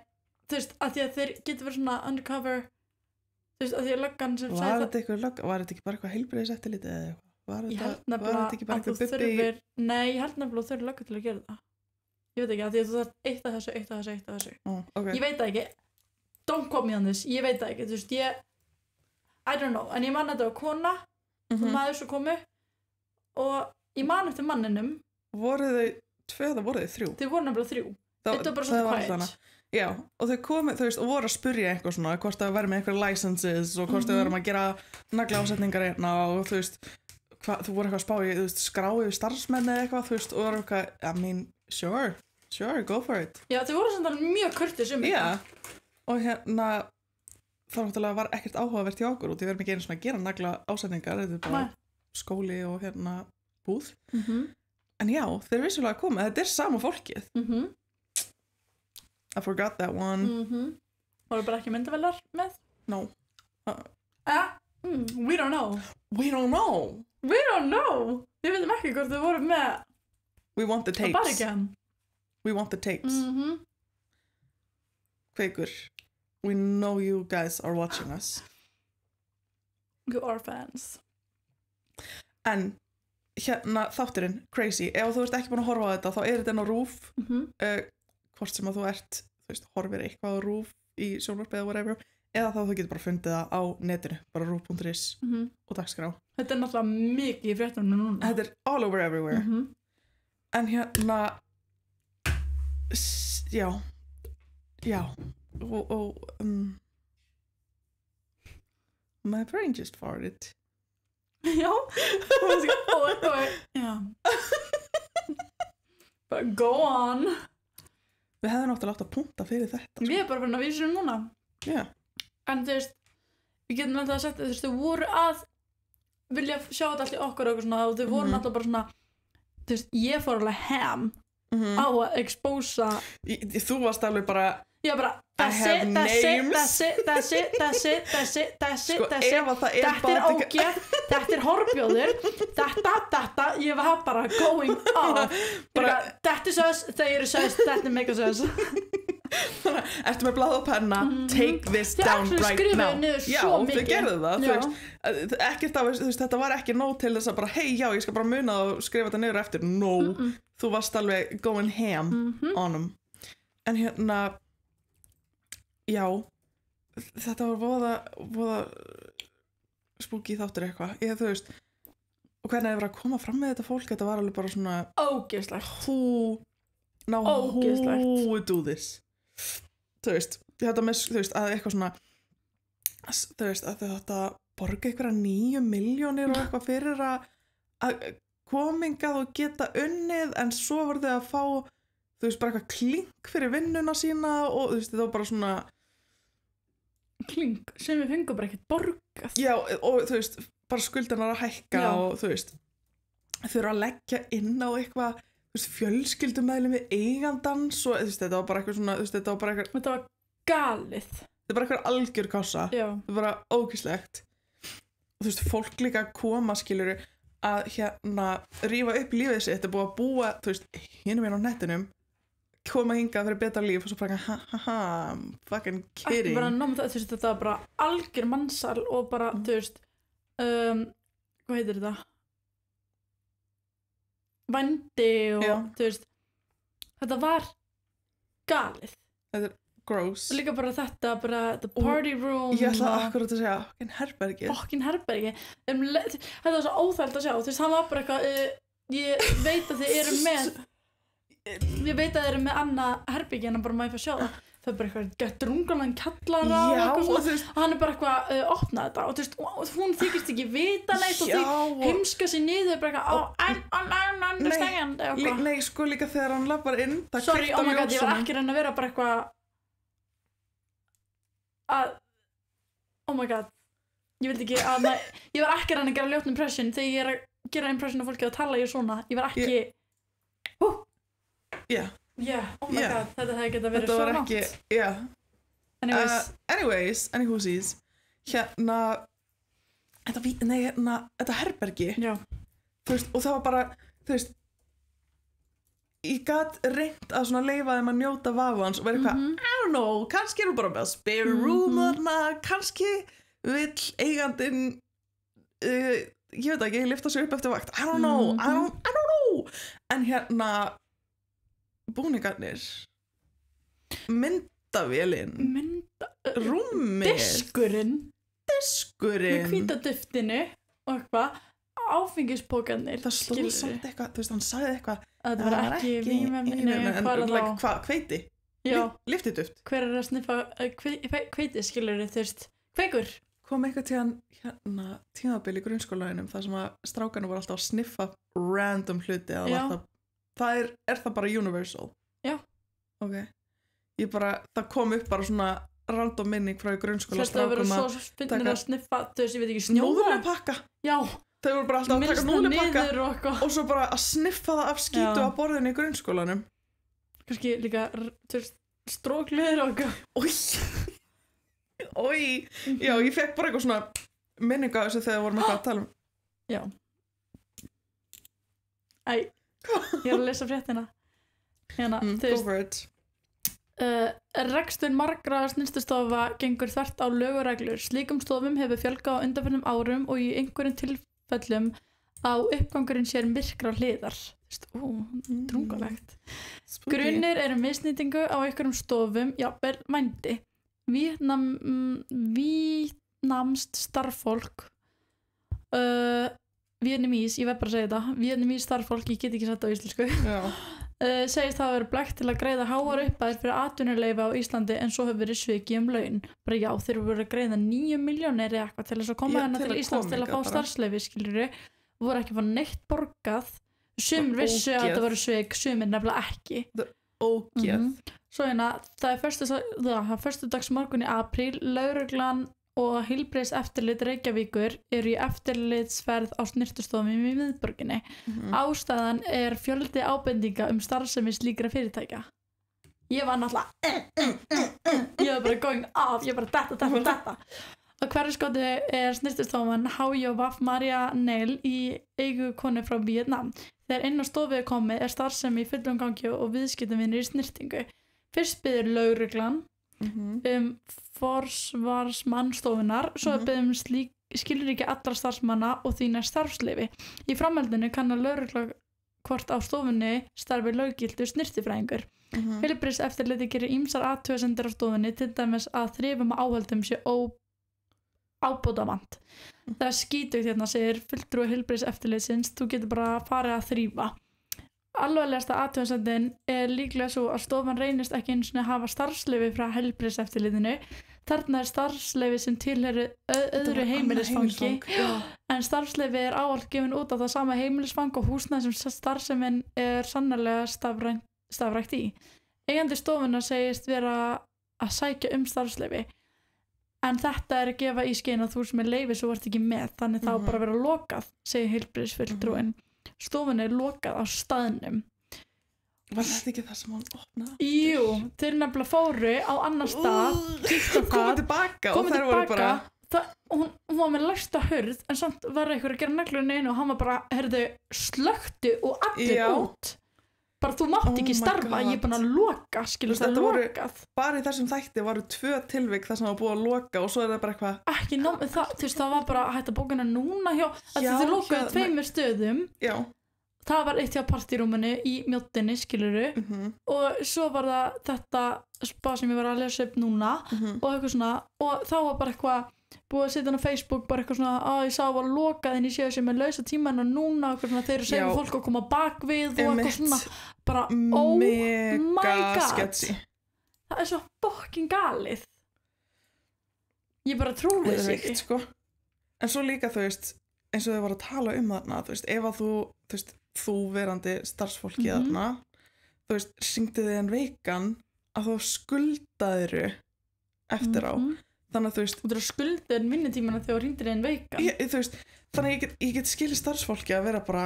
þú veist, að því að þeir getur verið svona undercover þú veist, að því að löggan sem sagði Var þetta ekki bara eitthvað heilbrigðiseftirlitið eða eitthvað? Var ég held þetta ekki nefnilega bara að þú eitthvað bubbi? þurfir nei, ég held nefnilega að þú þurfir löggu til að gera það ég veit ekki, að því að þú þarf eitt af þessu, eitt af þessu, eitt af þessu Ok. ég veit það ekki, don't quote me on this ég veit það ekki, þú veist, I don't know, en ég man að þetta var kona og maður svo komu og ég man eftir manninum Voru þau tvö eða voru þau þrjú? þau voru nefnilega 3 þetta var bara svona quiet allavega. Já, og þau komu, þú veist, og voru að spurja eitthvað svona hvort það væri með eitthvað licenses og hvort þau væri að gera nagla ásetningar hérna og þú veist, þú voru eitthvað að spá í, þú veist, skrá yfir starfsmenn eða eitthvað, þú veist, og voru eitthvað, I mean, sure, go for it. já, þau voru svona mjög kurtis Já, og hérna, þá náttúrulega var ekkert áhugavert hjá okkur og því verðum ekki einu svona að gera nagla ásetningar, þetta er bara Nei. skóli og hérna búð. En já, þeir vissulega komið, þetta er sama fólkið. I forgot that one. voru bara ekki myndavelar með No. we don't know We don't know. við veitum ekki hvort þau voru með We want the að bara tapes. ekki We want the tapes. Kveikur. We know you guys are watching us. you are fans En hérna þátturinn, crazy. Ef þú ert ekki búin að horfa á þetta, þá er þetta enn á RÚV. Hvort sem að þú ert, þú veist, horfir eitthvað á RÚV í sjónvarpi eða whatever. Eða þá þú getur bara fundið það á netinu, bara RÚV.is og dagskrá. þetta er náttúrulega mikið í fréttunum núna Þetta er all over everywhere. En hérna, já, my brain just farted. já já but go on Við hefðum náttúrulega átt að punta fyrir þetta. við erum bara verið að vísa núna Já. en þú veist við getum alltaf að setja, þú veist, þau voru að vilja sjá þetta allt í okkur og eitthvað svona og þau voru alltaf bara svona, þú veist, ég fór alveg ham á að expósa. Þú varst alveg bara Ég var bara, that's I have it, names. Sko, ef að það þetta er ógeð, þetta er horbjóður, þetta, ég var bara going off. Þetta er sös, þau eru sös, þetta er mega sös. Ertu með blað og penna, take this down right now. Já, þau gerðu það, þú veist, ekkert af, þú veist, þetta var ekki nóg til þess að bara, hei, já, ég skal bara muna og skrifa þetta niður eftir. No, þú varst alveg going ham on them. En hérna, já, þetta var voða spooky þáttur eitthvað, þú veist, og hvernig það var að koma fram með þetta fólk, þetta var alveg bara svona ógeðslegt. Who would do this? Þú veist, þetta með, þú veist, að eitthvað svona, þú veist, að þetta borga eitthvað 9 milljónir og eitthvað fyrir að komingað og geta unnið, en svo voru þau að fá, þú veist, bara eitthvað klink fyrir vinnuna sína og þú veist, þetta var bara svona klink sem við fengum bara ekkert borgað. Já, og þú veist, bara skuldirnar að hækka og þú veist, þau eru að leggja inn á eitthvað, þú veist, fjölskyldumeðlum við eigandans og þú veist, þetta var bara eitthvað svona, þú veist, þetta var galið. Þetta er bara eitthvað algjör kása. Já. Þetta er bara ógeðslegt. Og þú veist, fólk líka koma, skilurðu, að hérna rífa upp lífið sitt, þetta er búið að búa, þú veist, hinum á nettinum, koma hingað fyrir betra líf og svo bara fucking kidding. Ekki bara náma það, þú veist, þetta var bara algjör mannsal og bara, þú veist, hvað heitir þetta? Vændi og, þú veist, þetta var galið. Þetta er gross. Og líka bara þetta, bara the party room. Ég ætla akkurat að segja, fokkin herbergi. Þetta var svo óþælt að sjá, þú veist, hann var bara eitthvað, ég veit að þið eru með, ég veit að þið eru með annað herbergi en bara maður fyrir að sjá það. Það er bara eitthvað gett drungalan kallara og eitthvað svona og hann er bara eitthvað opnað þetta og þú veist, og hún þykist ekki vita neitt og því heimska sér niður bara eitthvað understand eitthvað. Nei, sko líka þegar hann lappar inn, það sorry, oh my god, ég var ekki að reyna að vera bara eitthvað að oh my god, ég vildi ekki að ég var ekki að reyna að gera ljótt impression þegar ég er að gera impression af fólki að tala ég svona, ég var ekki oh my god, þetta hefði getað verið svo nátt. Anyways, hérna, þetta herbergi, þú veist, og það var bara, þú veist, ég gat reynt að svona leyfa þeim að njóta vafans og vera eitthvað, I don't know, kannski eru bara með spare room þarna, kannski vill eigandinn, ég veit ekki, lyfta sig upp eftir vakt, I don't know, en hérna, búningarnir myndavélin rúmið diskurinn með hvíta duftinu og eitthvað áfengispókarnir það stóð samt eitthvað, þú veist, hann sagði eitthvað að það var ekki vímefni hveiti, lyftiduft hver er að sniffa hveiti, skilur þú veist, kveikur kom eitthvað til hann hérna tímabil í grunnskólanum þar sem að strákarnir voru alltaf að sniffa random hluti að það er það bara universal? Já. Ok. Ég bara, það kom upp bara svona random minning frá í grunnskóla strákum að svo finnir að sniffa, þú veist, ég veit ekki, snjóða. Núðlupakka. Já. Þau voru bara alltaf að taka núðlupakka og svo bara að sniffa það af skítu á borðinu í grunnskólanum. Kannski líka, þú veist, strókliður og eitthvað. Ói. Já, ég fekk bara eitthvað svona minninga þessu þegar vorum eitthvað að tala um. Já. Ég er að lesa fréttina hérna, go for it. Rekstur margra snyrtistofa gengur þvert á lög og reglur. Slíkum stofum hefur fjölgað á undanförnum árum og í einhverjum tilfellum á uppgangurinn sér myrkra hliðar. Drungalegt. Grunir eru misnýtingu á einhverjum stofum, jafnvel vændi. Víetnamskt starffólk Vietnamese, ég verð bara að segja þetta Vietnamese starffólk, ég get ekki sagt á íslensku segist það að vera blækt til að greiða háar uppæðir fyrir atvinnuleyfi á Íslandi en svo hefur verið svikið laun bara já, þeir eru verið að greiða 9 milljónir eða eitthvað til þess að koma hérna til Íslands til að fá starfsleyfi, skilurðu voru ekki að fá neitt borgað sumir vissu að þetta voru svik, sumir nefnilega ekki ógeð Svo hérna, það er föstudagsmorgun í apríl lögreglan og heilbrigðiseftirlit Reykjavíkur eru í eftirlitsferð á snyrtustofum í miðborginni. Ástæðan er fjöldi ábendinga starfsemi slíkra fyrirtækja. Ég var náttúrulega ég var bara going off, ég bara þetta. Á Hverfiskoti snyrtistofan HJVF Maria Neil í eigu konu frá Víetnam. Þegar inn á stofu komið starfsemi í fullum gangi og viðskiptavinir í snyrtingu. Fyrst biður lögreglan forsvarsmann stofunar, svo biður skilríki allra starfsmanna og því næst starfsleyfi. Í framhaldinu kannar lögregla hvort á stofunni starfi löggiltur snyrtifræðingur. Heilbrigðiseftirlitið gerir ýmsar athugasemdir á stofunni, til dæmis að þrifum og áhöldum sé ábótavant. Það skítugt hérna, segir fulltrúi heilbrigðiseftirlitsins, þú getur bara farið að þrífa. Alvarlegasta athugasemdin líklega svo að stofan reynist ekki einu sinni að hafa starfsleyfi frá heilbrigðiseftirlitinu. Þarna starfsleyfi sem tilheyrir öðru heimilisfangi, en starfsleyfi ávallt gefin út á það sama heimilisfang og húsnæði sem starfsemin sannarlega stafrækt í. Eigandi stofuna segist vera að sækja starfsleyfi, en þetta að gefa í skyn að þú sem leyfi svo ert ekki með, þannig þá bara vera lokað, segir heilbrigðisfulltrúinn. Stofan lokað á staðnum. Var þetta ekki það sem hann opnaði? Jú, þeir nefnilega fóru á annar stað, komið tilbaka og þær voru bara hún var með læsta hurð, en samt var einhver að gera neglurinn einu og hann var bara, heyrðu, slökktu og allir út. Bara þú mátt ekki starfa, ég er búin að loka, skilur það lokað. Bara í þessum þætti voru 2 tilvik þar sem var búið að loka og svo það bara eitthvað. Ekki nóg, það var bara hægt að bóka hana núna hjá, þau lokaðu 2 stöðum. Já. Það var eitt hjá partírúminu í Mjóddinni, skiluru, og svo var það þetta spa sem ég var að lesa upp núna og eitthvað svona, og þá var bara eitthvað búið að setja á Facebook, bara eitthvað svona að ég sá var lokað en ég séu sem er lausa tíman og núna, eitthvað svona, þeir eru að segja fólk að koma bakvið og eitthvað svona, bara oh my god sketchy. Það er svo fucking galið. Ég bara trúi þess ekki, sko. En svo líka, þú veist, eins og þau voru að tala þarna, þú veist, ef að þú verandi starfsfólki þarna, þú veist, syngdi þið en veikan að þú skuldaðiru eftir á. Þannig að þú veist, þú þurfa skuldaðir vinnutímana þegar þú hringdir en veikan. Þú veist, þannig að ég get skilið starfsfólki að vera bara,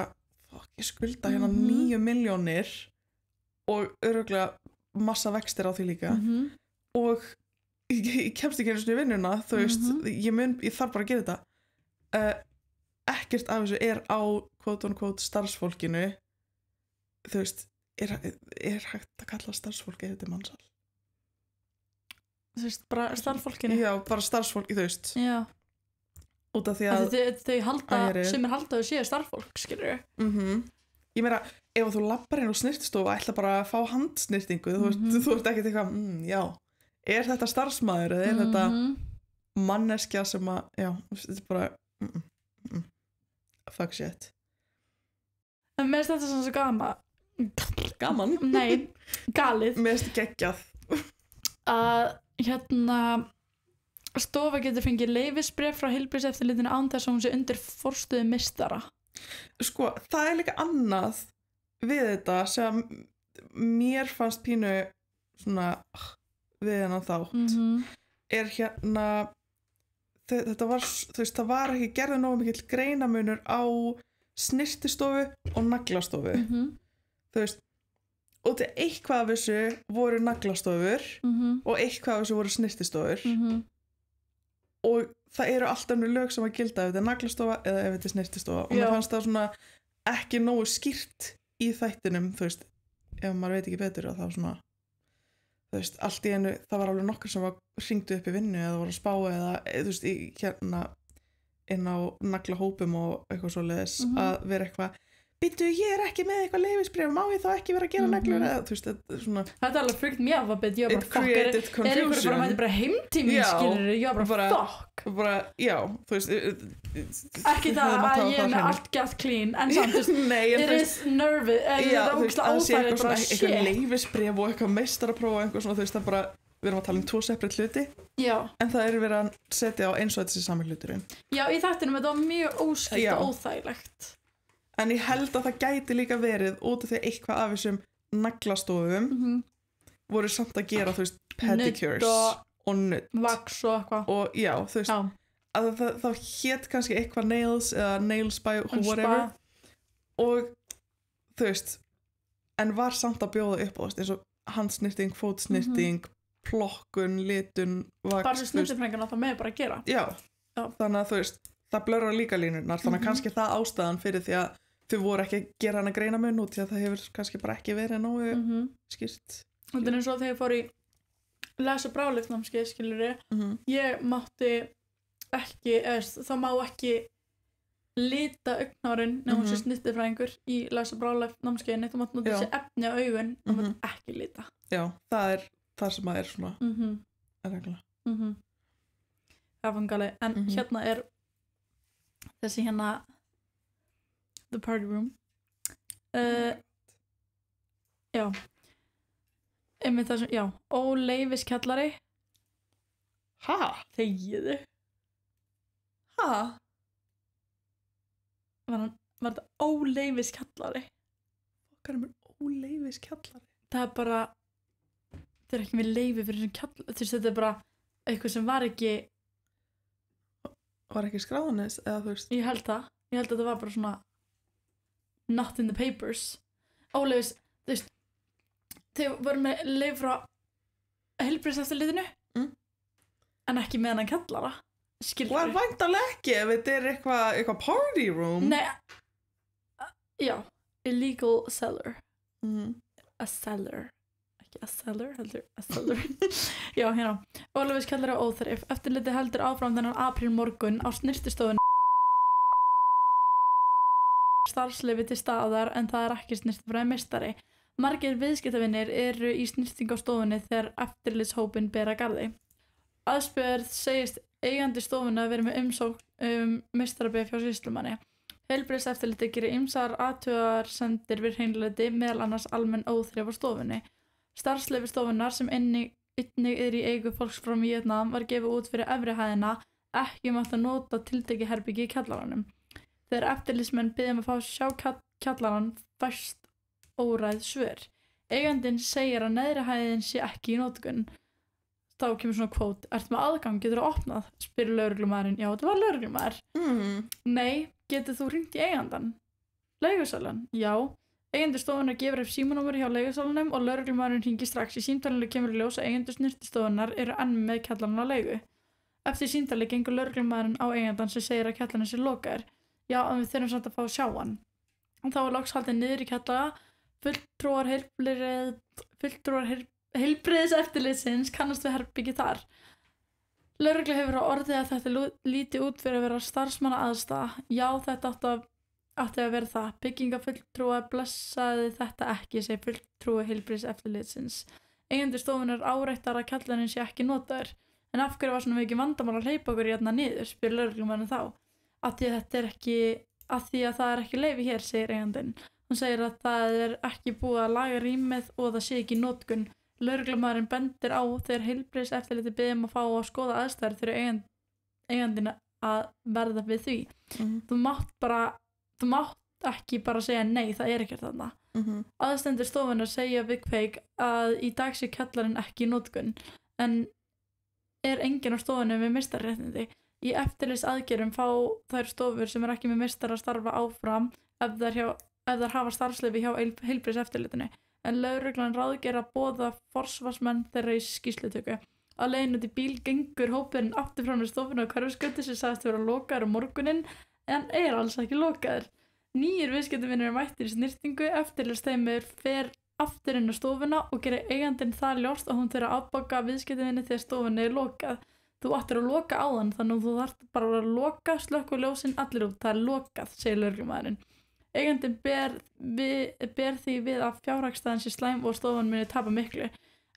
ég skulda hérna 9 milljónir og örugglega massa vextir á því líka. Og ég kemst ekki einu svona í vinnuna, þú veist, ég þarf bara að gera þetta. Ekkert af þessu er á quote-unquote starfsfólkinu, þú veist, er hægt að kalla starfsfólki ef þetta er mannsal? Þú veist, bara starfsfólkinu? Já, bara starfsfólki, þú veist. Já. Út af því að þau halda, sem halda að þau séu starfsfólk, skilur við. Ég meina, ef þú lappar inn á snyrtistofu og ætla bara að fá handsnyrtingu, þú ert ekkert eitthvað, já, er þetta starfsmaður eða er þetta manneskja sem að, já, þetta er bara, fuck shit. En mér finnst þetta svona svo gaman? Nei, galið. Mér finnst þetta geggjað. Að stofa getur fengið leyfisbréf frá heilbrigðiseftirlitinu án þess að hún sé undir forstöðu meistara. Sko, það er líka annað við þetta sem mér fannst pínu svona við hennan þátt. Er hérna þetta var, þú veist, það var ekki gerðið nógu mikill greinamunur á snyrtistofu og naglastofu. Þú veist, og þetta eitthvað af þessu voru naglastofur og eitthvað af þessu voru snyrtistofur. Og það eru alltaf önnur lög sem að gilda ef þetta er naglastofa eða ef þetta er snyrtistofa. Og mér fannst það svona ekki nógu skýrt í þættinum, þú veist, ef maður veit ekki betur að það var svona, þú veist, allt í einu, það var alveg nokkur sem var hringdu upp í vinnu eða voru að spá eða, þú veist, hérna inn á naglahópum og eitthvað svoleiðis að vera eitthvað, býttu, ég er ekki með eitthvað leyfisbréf, má ég þá ekki vera að gera neglur eða, þú veist, þetta er svona þetta er alveg frukt mér af að byrja, ég var bara fuck, er einhver bara mæti bara heimtími, skilur, ég var bara fuck bara, já, þú veist ekki það að ég er með allt gett clean, en samt, þú veist it is nervous, það er ógæslega óþægilegt bara shit eitthvað leyfisbréf og eitthvað meistarapróf og eitthvað svona, þú veist, það bara við erum að tala 2 separate hluti, en það er verið að setja á eins og þessi sami hluturinn. Já, í þættinum þetta var mjög óskýrt og óþægilegt. En ég held að það gæti líka verið út af því eitthvað af þessum naglastofum voru samt að gera, þú veist, pedicures. og nutt Vax og eitthvað. og já, þú veist Já. að þá hét kannski eitthvað nails eða nails by whatever og þú veist en var samt að bjóða upp á þess eins og handsnýrting, fótsnýrting plokkun, litun, vaks Bara sem snittifræðingarna það með bara að gera. Já, þannig að þú veist það blörrar líka línurnar, þannig að kannski það ástæðan fyrir því að þau voru ekki að gera hana greina mun út því að það hefur kannski bara ekki verið nógu skýrt. Þetta er eins og þegar ég fór í lesa bráðlifnámskeið, skilurðu, ég mátti ekki, það má ekki lita augnárin nema hún sé snittifræðingur í lesa bráðlifnámskeiðinni, þú mátt nota þessi efni á augun, þú mátt ekki lita. Já, það er það sem að er svona regla. Það fann gali, en hérna er þessi hérna The Party Room. Já. Einmitt það sem, já, óleifis kjallari. Ha? Þegiðu. Ha? Var þetta óleifis kjallari? Hvað er mér óleifis kjallari? Það er bara, þetta er ekki með leifi fyrir þessum kjallari, þú veist, þetta er bara eitthvað sem var ekki. Var ekki skráðanis eða þú veist? Ég held að þetta var bara svona not in the papers. Óleifis, þú veist, þau voru með leif frá heilbrigðiseftirlitinu en ekki með hennan kjallara. Skilur. Og væntanlega ekki ef þetta er eitthvað party room. Nei, já, illegal seller. A seller. Ekki a seller, heldur a seller. Já, hérna. Óleifis kjallari óþarif. Eftirliti heldur áfram þennan apríl morgun á snyrtistofun. Starfsleyfi til staðar en það er ekki snyrtifræði meistari. Margir viðskiptavinir eru í snyrting á stofunni þegar eftirlitshópin ber að garði. Aðspurð segist eigandi stofuna að vera með umsókn meistarabréf hjá sýslumanni. Heilbrigðiseftirlitið gerir ýmsar athugasemdir við hreinlæti, meðal annars almenn óþrif á stofunni. Starfsleyfi stofunnar sem einnig er í eigu fólks frá Víetnam var gefið út fyrir efri hæðina, ekki mátt að nota tiltekið herbyggi í kjallaranum. Þegar eftirlitsmenn biðja að fá sjá kjallaran fæst óræð svör. Eigandinn segir að neðri hæðin sé ekki í notkun. Þá kemur svona kvót, ert með aðgang, getur þú opnað? Spyr lögreglumaðurinn, já þetta var lögreglumaður. Nei, getur þú hringt í eigandann? Leigusalan, já. Eigandi stofunar gefur upp símanúmer hjá leigusalanum og lögreglumaðurinn hringir strax. Í símtalinu kemur í ljós að eigendur snyrtistofunar eru enn með kjallarann á leigu. Eftir símtali gengur lögreglumaðurinn á eigendann sem segir að kjallarinn sé lokaður. Já, en við þurfum samt að fá að sjá hann. Og þá er loks haldið niður í kjallara. Fulltrúar heilbrigðiseftirlitsins kannast við herbyggi þar. Lögregla hefur á orðið að þetta líti út fyrir að vera starfsmanna aðstaða. Já, þetta átti að vera það. Byggingafulltrúar blessaði þetta ekki, segir fulltrúi heilbrigðiseftirlitsins. Eigendur stofunar áreittar að kjallarinn sé ekki notaður. En af hverju var svona mikið vandamál að hleypa okkur hérna niður, spyr lögreglumanninn þá. Af því að það er ekki leyfi hér, segir eigandinn. Hún segir að það er ekki búið að laga rýmið og það sé ekki í notkun. Lögreglumaðurinn bendir á þegar heilbrigðiseftirlitið biður að fá að skoða aðstæður fyrir eigandinn að verða við því. Þú mátt ekki bara segja nei, það er ekkert þarna. Aðstendur stofunar segja við Kveik að í dag sé kjallarinn ekki í notkun en er enginn á stofunni með meistararéttindi. Í eftirlitsaðgerðum fá þær stofur sem er ekki með meistara að starfa áfram ef þær hafa starfsleyfi hjá heilbrigðiseftirlitinu. En lögreglan ráðger að boða forsvarsmenn þeirra í skýrslutöku. Á leiðinni út í bíl gengur hópurinn aftur fram með stofuna á Hverfisgötu sem sagðist vera lokaður á morguninn en er alls ekki lokaður. 9 viðskiptavinir eru mættir í snyrtingu, eftirlitsteymið fer aftur inn á stofuna og gerir eigandinn það ljóst að hún þurfi að afbaka viðskiptavinni þegar stofunni er lokað. Þú ættir að loka á þann þannig að þú þarft bara að loka, slökkva ljósin allir út, það er lokað, segir lögreglumaðurinn. Eigandinn ber því við að fjárhagsstaðan sé slæm og stofan muni tapa miklu.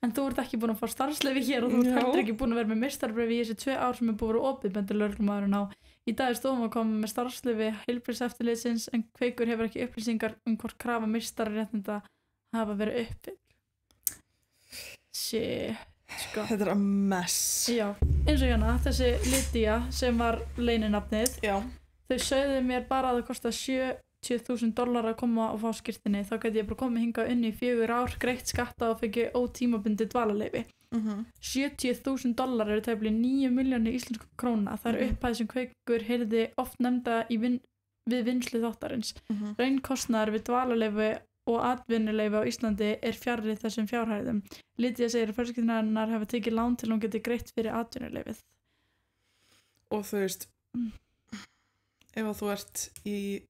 En þú ert ekki búin að fá starfsleyfi hér og þú ert heldur ekki búin að vera með meistarabréfi í þessi 2 ár sem er búin að vera opið, bendir lögreglumaðurinn á. Í dag er stofan að koma með starfsleyfi heilbrigðiseftirlitsins en Kveikur hefur ekki upplýsingar hvort krafa meistararéttinda hafa verið uppfyllt. Sko. Þetta er að mess. Já, eins og hérna, þessi Lydia sem var leyninafnið. Já. Þau sögðu mér bara að það kostar $70,000 að koma og fá skírtinni. Þá gæti ég bara komið hingað inn í 4 ár, greitt skatta og fengi ótímabundið dvalarleyfi. $70.000 eru tæplega 9 milljónir íslensku króna. Það er upphæð sem Kveikur heyrði oft nefnda við vinnslu þáttarins. Raunkostnaður við dvalarleyfi og atvinnuleyfi á Íslandi er fjarri þessum fjárhæðum. Lydia segir að fjölskyldur hennar hafa tekið lán til hún geti greitt fyrir atvinnuleyfið. Og þú veist, ef þú ert í,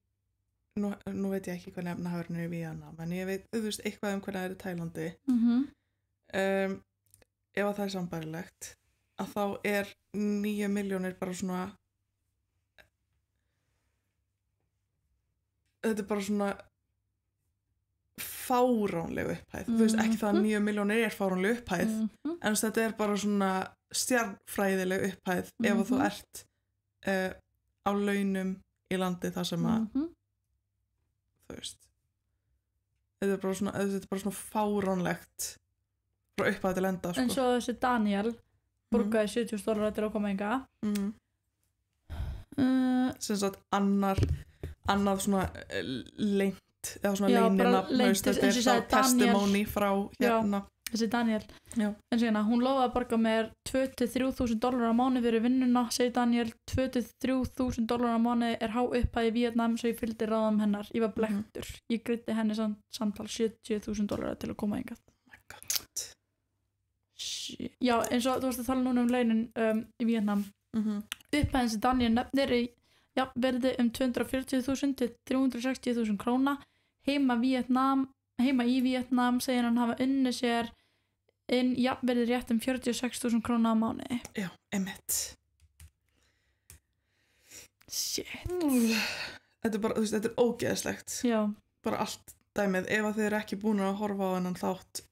nú veit ég ekki hvernig efnahagurinn er í Víetnam, en ég veit, þú veist, eitthvað hvernig það er í Tælandi. Ef það er sambærilegt, að þá er 9 milljónir bara svona, þetta er bara svona fáránleg upphæð. Þú veist, ekki það að 9 milljónir er fáránleg upphæð, en þetta er bara svona stjarnfræðileg upphæð ef þú ert á launum í landi þar sem að þú veist, þetta er bara svona fáránlegt frá upphæð til enda, sko. En svo þessi Daniel borgaði $70.000 til að koma enga. Sem sagt annað svona lengt eða svona leyninafn, þetta er þá testimony frá hérna. Þessi Daniel. En síðan hún lofaði að borga mér $2,000-3,000 á mánuði fyrir vinnuna, segir Daniel. $2,000-3,000 á mánuði er há upphæð í Víetnam, svo ég fylgdi ráðum hennar. Ég var blekktur. Ég greiddi henni samtal $70.000 til að koma hingað. Oh my god. Já, eins og þú varst að tala núna launin í Víetnam. Upphæðin sem Daniel nefnir verði 240.000 til 360.000 króna. Heima í Víetnam segir hann hafa unnið sér verði rétt 46.000 króna á mánuði. Já, einmitt. Shit. Þetta er bara, þú veist, þetta er ógeðslegt. Já. Bara allt dæmið, ef að þið eru ekki búin að horfa á hennan þátt,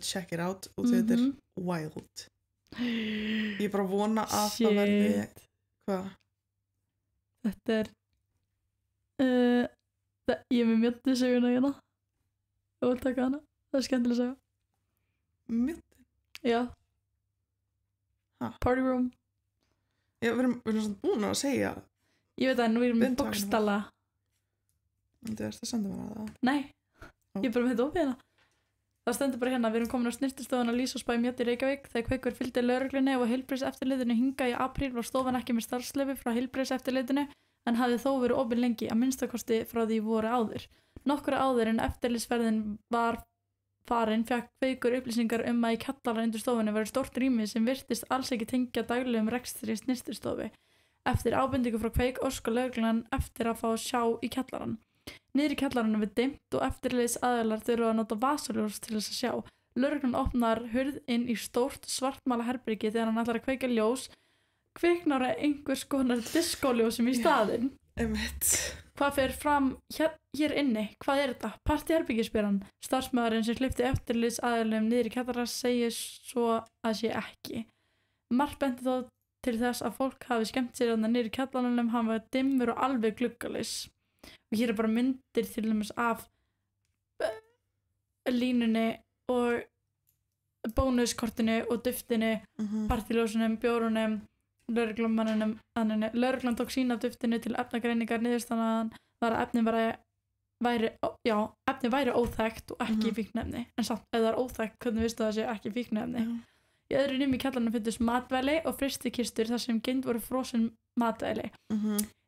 check it out, og þetta er wild. Ég bara vona að það verði, hvað? Þetta er ég er með mjöndi söguna hérna. Ég vil taka hana. Það er skemmtileg saga. Mjöndi? Já. Party room. Já, við erum svona búin að segja. Ég veit að nú erum við bókstala. Þú ert að senda mér það? Nei. Ég er bara með þetta opið hérna. Það stendur bara hérna, við erum komin á snyrtistofuna Lýsósbæ Mjödd í Reykjavík. Þegar Kveikur fylgdi lögreglunni og heilbrigðiseftirlitinu hingað í apríl var stofan ekki með starfsleyfi frá heilbrigðiseftirlitinu, en hafði þó verið opin lengi, að minnstakosti frá því voru áður. Nokkru áður en eftirlitsferðin var farin fékk Kveikur upplýsingar að í kjallara undir stofunni væri stórt rými sem virtist alls ekki tengja daglegum rekstri snyrtistofu. Eftir ábendingu frá Kveik óskar lögreglan eftir að fá að sjá í kjallarann. Niður í kjallarann við dimmt og eftirlitsaðilar þurfa að nota vasaljós til þess að sjá. Lögreglan opnar hurð inn í stórt svartmála herbergi þegar hann ætlar að kveika ljós. Kviknar einhvers konar diskóljósum í staðinn. Hvað fer fram hér inni? Hvað er þetta? Partíherbergi, spyr hann. Starfsmaðurinn sem hleypti eftirlitsaðilum niður í kjallarann segir svo að sé ekki. Margt benti þó til þess að fólk hafi skemmt sér niður í kjallaranum, hann var dimmur og alveg gluggalaus. Og hér er bara myndir til dæmis af línunni og bónuskortinu og duftinu, partíljósunum, bjórunum, lögreglumanninum. Lögreglan tók sín af duftinu til efnagreiningar. Niðurstaðan var að efni væri óþekkt og ekki fíkniefni. En samt, ef það er óþekkt, hvernig vistu það sé ekki fíkniefni? Í öðru rými í kjallaranum fundust matvæli og frystikistur þar sem geymd voru frosin matvæli.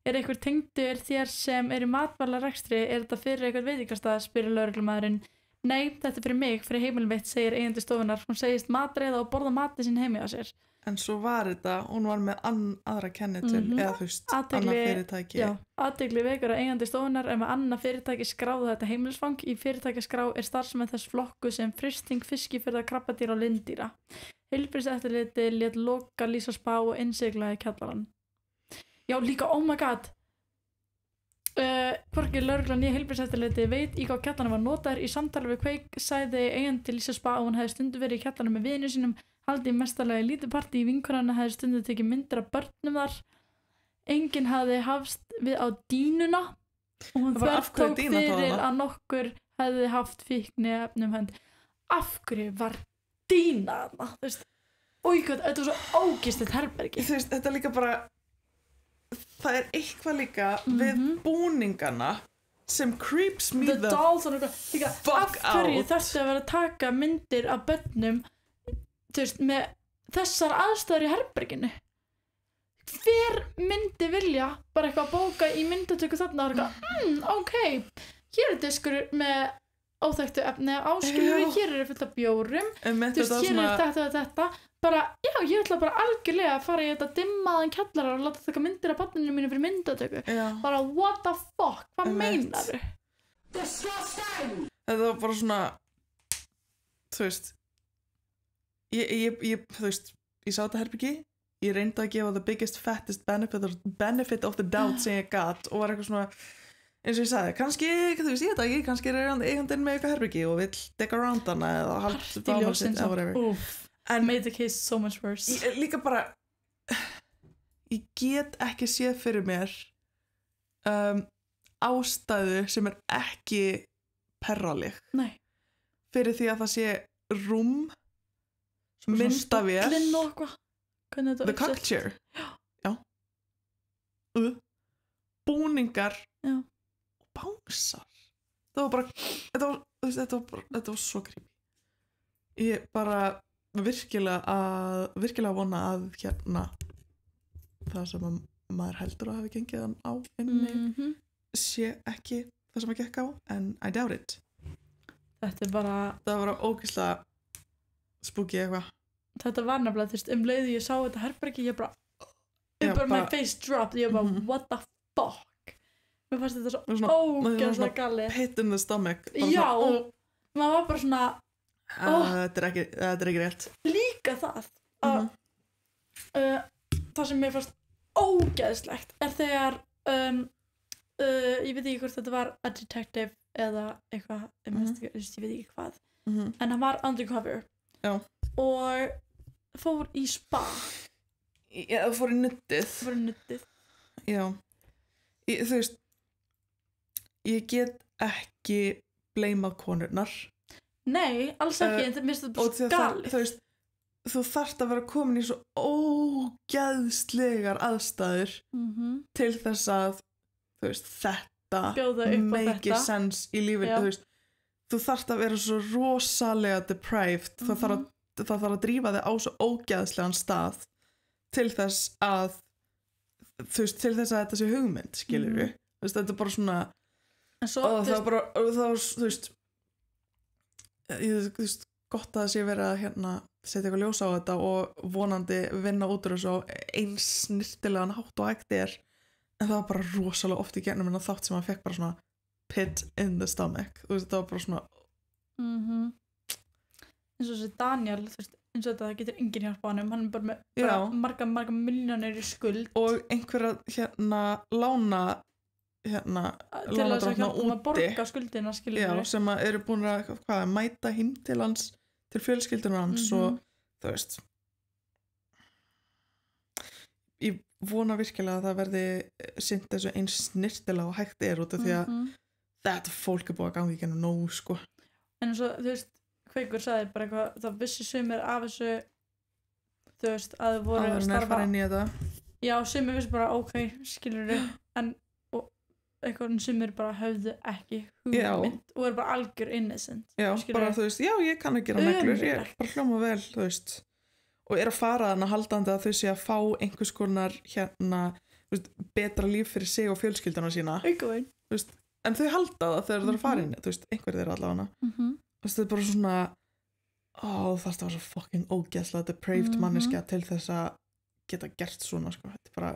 Er einhver tengdur þér sem er í matvælarekstri? Er þetta fyrir einhvern veitingastað? Spyr lögreglumaðurinn. Nei, þetta er fyrir mig, fyrir heimilið mitt, segir eigandi stofunar. Hún segist matreiða og borða matinn sinn heimi á sér. En svo var þetta, hún var með aðra kennitölu, eða þú veist, annað fyrirtæki. Já, athygli vekur að eigandi stofunar er með annað fyrirtæki skráði þetta heimilisfang. Í fyrirtækjaskrá er starfsmenn þess flokku sem frysting, fiskifurða, krabbadýra og linddýra. Heilbrigðiseftirlitið lét loka Lýsósbæ og innsiglaði kjallarann. Já, líka, oh my god. Hvorki lögreglan né heilbrigðiseftirlitið veit í hvað kjallarinn var notaður. Í samtali við Kveik sagði eigandi Lýsósbæ að hún hefði stundum verið í kjallarinn með vinum sínum, haldið í mestarlagi lítið partí í vinkonunni, hefði stundum tekið myndir af börnum þar. Enginn hafði hafst við á dýnuna og hún þvertók fyrir að nokkur hefði haft fíkniefni hönd. Af hverju var dýna þarna? Þú veist, þetta var svo ógeðslegt herbergi. Þú veist, þetta líka bara, það er eitthvað líka við búningana sem creeps me the dolls og líka af hverju þarftu að vera að taka myndir af börnum þú veist, með þessar aðstæður í herberginu hver myndi vilja bara eitthvað bóka í myndatöku þarna og eitthvað, ok hér er diskur með óþekktu efni áskilur við, hér eru fullt af bjórum þú veist, hér er þetta bara, já, ég ætla bara algjörlega að fara í þetta dimmaðan kjallara og láta taka myndir af barninu mínu fyrir myndatöku bara, what the fuck, hvað meinaru? Þetta var bara svona þú veist ég þú veist, ég sá þetta herbyggi ég reyndi að gefa the biggest fattest benefit of the doubt sem ég gat og var eitthvað svona eins og ég sagði, kannski, þú veist, ég veit ekki kannski er eigandinn með eitthvað herbyggi og vill deck around hana eða halda á hálsitt eða whatever and made the case so much worse ég líka bara ég get ekki séð fyrir mér ástæðu sem er ekki perraleg fyrir því að það sé rúm myndavél the cock chair já búningar já. og bánsar það var bara þetta var svo creepy ég bara virkilega vona að hérna það sem maður heldur að hafi gengið hann á inni sé ekki það sem að gekk á en I doubt it þetta er bara það var ógeðslega spooky eitthvað þetta var nefnilega, þú veist, leiði ég sá þetta herbergi ég bara my face dropped ég bara, what the fuck mér fannst þetta svo ógeðslega galið pit in the stomach já, maður var bara svona þetta er ekki rétt líka það það sem mér fannst ógeðslegt er þegar ég veit ekki hvort þetta var a detective eða eitthvað ég veit ekki hvað en hann var undercover já. og fór í spa fór í nuddið já þú veist ég get ekki bleimað konurnar nei, alls ekki en það minnst þetta bara galið þú veist þú þarft að vera komin í svo ógeðslegar aðstæður til þess að þú veist þetta make sense í lífinu þú veist þú þarft að vera svo rosalega deprived það þarf að drífa þig á svo ógeðslegan stað til þess að þú veist til þess að þetta sé hugmynd skilur við þú veist þetta er bara svona og það var bara þú veist þú veist gott að það sé verið að hérna setja eitthvað ljós á þetta og vonandi vinna út úr þessu á eins snirtilegan hátt og hægt en það var bara rosalega oft í gennum en þátt sem hann fekk bara svona pit in the stomach þú veist það var bara svona eins og þessi Daniel þú veist eins og þetta það getur enginn hjálpa hann er bara með marga milljónir í skuld og einhverja hérna lána hérna til þess að hjálpa hann að borga skuldina já, sem eru búin að mæta hinn til hans til fjölskyldunum hans og þú veist ég vona virkilega að það verði sinnt þessu eins snirtilega og hægt út af því að þetta fólk er búið að ganga í gennum nóg sko en eins og þú veist Kveikur sagði bara eitthvað það vissi sumir af þessu þú veist að þau voru að starfa já sumir vissi bara ok skilur þau en eitthvað sumir bara höfðu ekki hugmynd og eru bara algjör innocent já bara þú veist já ég kann að gera neglur ég bara hljóma vel þú veist og að fara þarna haldandi að þau sé að fá einhvers konar hérna veist, betra líf fyrir sig og fjölskylduna sína veist, en þau halda það þegar þau eru farin þú veist einhver þeirra allavega þetta er bara svona það var svo fucking ógeðslega depraved manneskja til þess að geta gert svona sko. Þetta er bara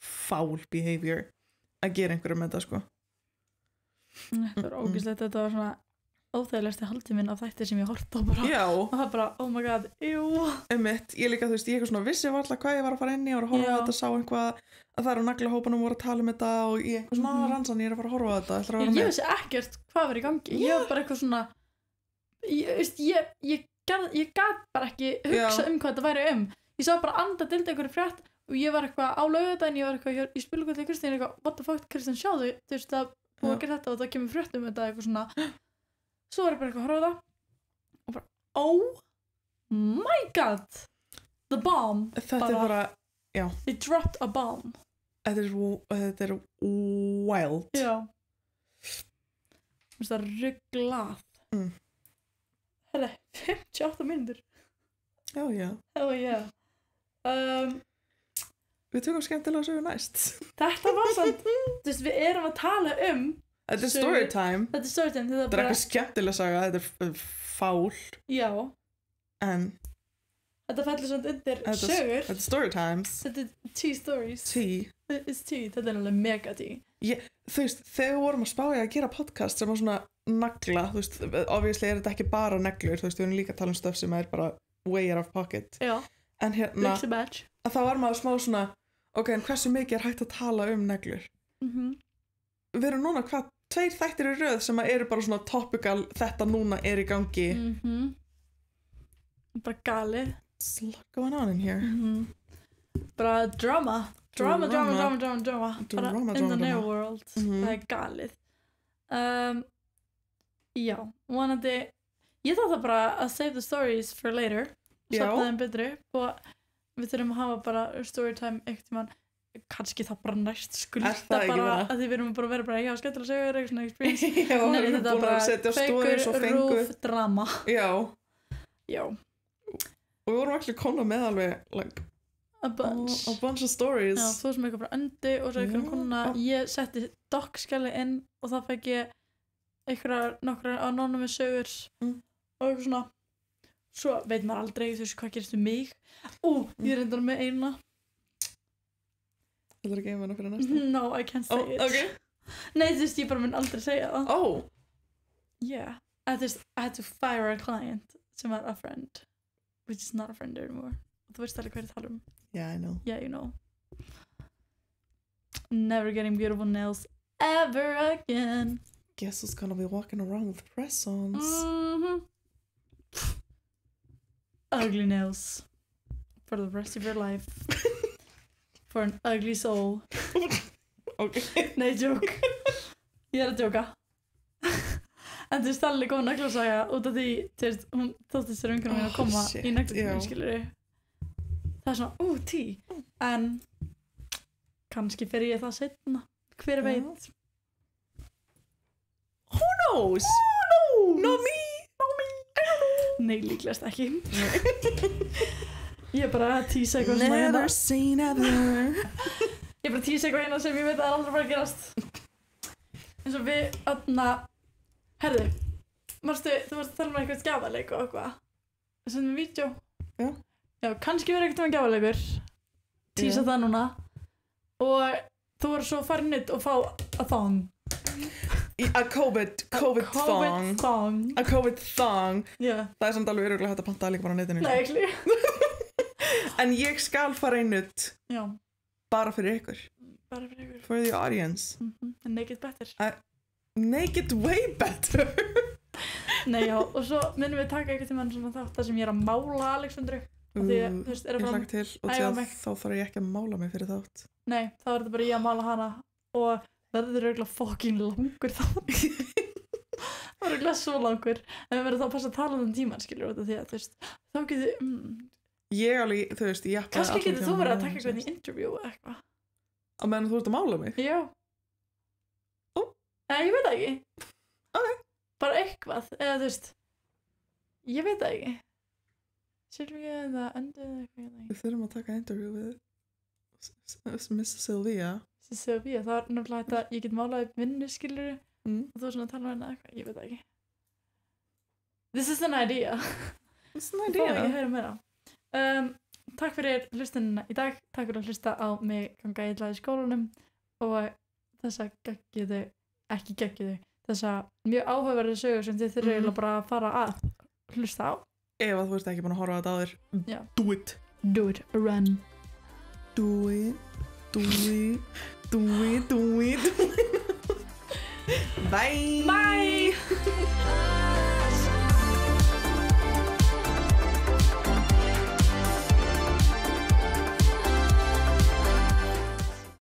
foul behavior að gera einhverju með þetta sko. Þetta var ógeðslegt þetta var svona óþægilegasti hálftíminn af þætti sem ég horfði á bara og það bara oh my god, einmitt, ég líka þú veist, ég eitthvað svona vissi varla hvað ég var að fara inn í og að horfa á þetta sá einhvað að það eru naglahópanum voru að tala um þetta og ég eitthvað svona rannsókn ég er að fara að horfa á þetta ég vissi ekkert hvað var í gangi ég var bara eitthvað svona ég gat bara ekki hugsa hvað þetta væri ég sá bara anda dildi einhverju frétt og ég var eitthvað á laugardaginn ég var eitthvað í spilugöldi Kristín eitthvað what the fuck Kristín sjáðu þú veist það búið að gera þetta og það kemur frétt þetta eitthvað svona svo var ég bara eitthvað að horfa á það og bara oh my god the bomb þetta er bara já they dropped a bomb þetta er wild já það er rugglað herri 58 mínútur Já. Hell yeah. Við tökum skemmtilega sögur næst. Þetta var samt, þú veist, við erum að tala Þetta er sögur. storytime. Þetta er storytime, þetta Þetta er eitthvað skemmtilega saga, þetta er fál. Já, En þetta fellur samt undir sögur. þetta er storytimes. Þetta er tea stories. It's tea, þetta er alveg mega tea. Þú veist, þegar við vorum að spája að gera podcast sem var svona nagla, þú veist, obviously er þetta ekki bara neglur, þú veist, við erum líka að tala um stöf sem er bara way out of pocket. Já, En hérna, mix and match. að þá var maður smá svona, ok, en hversu mikið er hægt að tala um neglur? Við erum núna, 2 þættir í röð sem eru bara svona topical, þetta núna er í gangi. Bara galið. What's going on in here? Bara drama. Drama. Bara in the new world. Það er galið. Já, vonandi. Ég þátt það bara að save the stories for later. Safna þeim betri. Og við þurfum að hafa bara storytime eitt tímann. Kannski það bara næst skulda bara að því við erum bara að vera bara já, skemmtilega sögur, eitthvað svona experience. Já, við erum búin að setja stories og fengu. Rúf drama. Já. Og við vorum ekki komna með alveg like a bunch of stories. Já, þú sem eitthvað frá öndi og svo eitthvað konuna. Ég setti doc-skjali inn og það fekk ég nokkrar anonymous sögur og eitthvað svona. Svo veit maður aldrei þú veist hvað gerist um mig. Ég er reyndar með eina. Þú ætlar að geima hana fyrir næsta? No, I can't say it. Okay. Nei, þú veist, ég bara mun aldrei segja það. Yeah. I had to fire a client sem var a friend, which is not a friend anymore. Og þú veist alveg hvað ég tala um. Yeah, I know. Yeah, you know. Never getting beautiful nails ever again. Guess who's gonna be walking around with press-ons? Ugly nails. For the rest of your life. For an ugly soul. Okay. Nei, joke. Ég er að djóka. En þú veist alveg góð neglasaga út af því, þú veist, hún þótti sér umhverfum mín að koma í neglasaga, skilur. Það er svona, tí. En kannski fer ég það seinna. Hver veit? Who knows? Not me. Nei, líklegast ekki. Ég er bara að tísa eitthvað svona Never seen ever. Ég er bara að tísa eitthvað hérna sem ég veit að það er aldrei bara að gerast. Eins og við, herðu, marstu, þú varst að tala um eitthvað gjafaleik og eitthvað. Það sem við vídeo. Já, kannski verið eitthvað gjafalegur. Tísa það núna. Og þú voru svo farin út og fá a thong. A COVID thong. A COVID thong. Yeah. Það er samt alveg örugglega hægt að panta líka bara á netinu. Nei, ekki. En ég skal fara út. Já. Bara fyrir ykkur. Bara fyrir ykkur. For the audience. And make it better. Make it way better. Nei, já. Og svo minnum við taka eitthvað tímann svona þátt þar sem ég er að mála Alexandru. Því að, þú veist, ég hlakka til og þá þarf ég ekki að mála mig fyrir þátt. Nei, þá er þetta bara ég að mála hana og það er örugglega fucking langur þátt. Það er örugglega svo langur. En við verðum þá að passa að tala um tímann, skilur, því að, þú veist, þá getur ég alveg, þú veist, ég kannski getur þú verið að taka eitthvað í interview eða eitthvað. Á meðan þú ert að mála mig? Já. Nei, ég veit það ekki. Ok. Bara eitthvað, eða þú veist, ég veit það ekki. Sylvía eða Öndi eða eitthvað. Við þurfum að taka interview við Miss Sylvia. Sylvía, það er náttúrulega þetta, ég get málað upp vinnu, skilur, og þú er svona að tala um hérna eitthvað, ég veit það ekki. This is an idea. This is an idea. Það ekki að heyra meira. Takk fyrir hlustunina í dag. Takk fyrir að hlusta á mig ganga illa í skólanum og þessa þessa mjög áhugaverðu sögur sem þið þurfum bara að fara að hlusta á. Ef að þú ert ekki búin að horfa á þetta áður, do it. Do it, run. Do it, do it, do it, do it. Bye. Bye.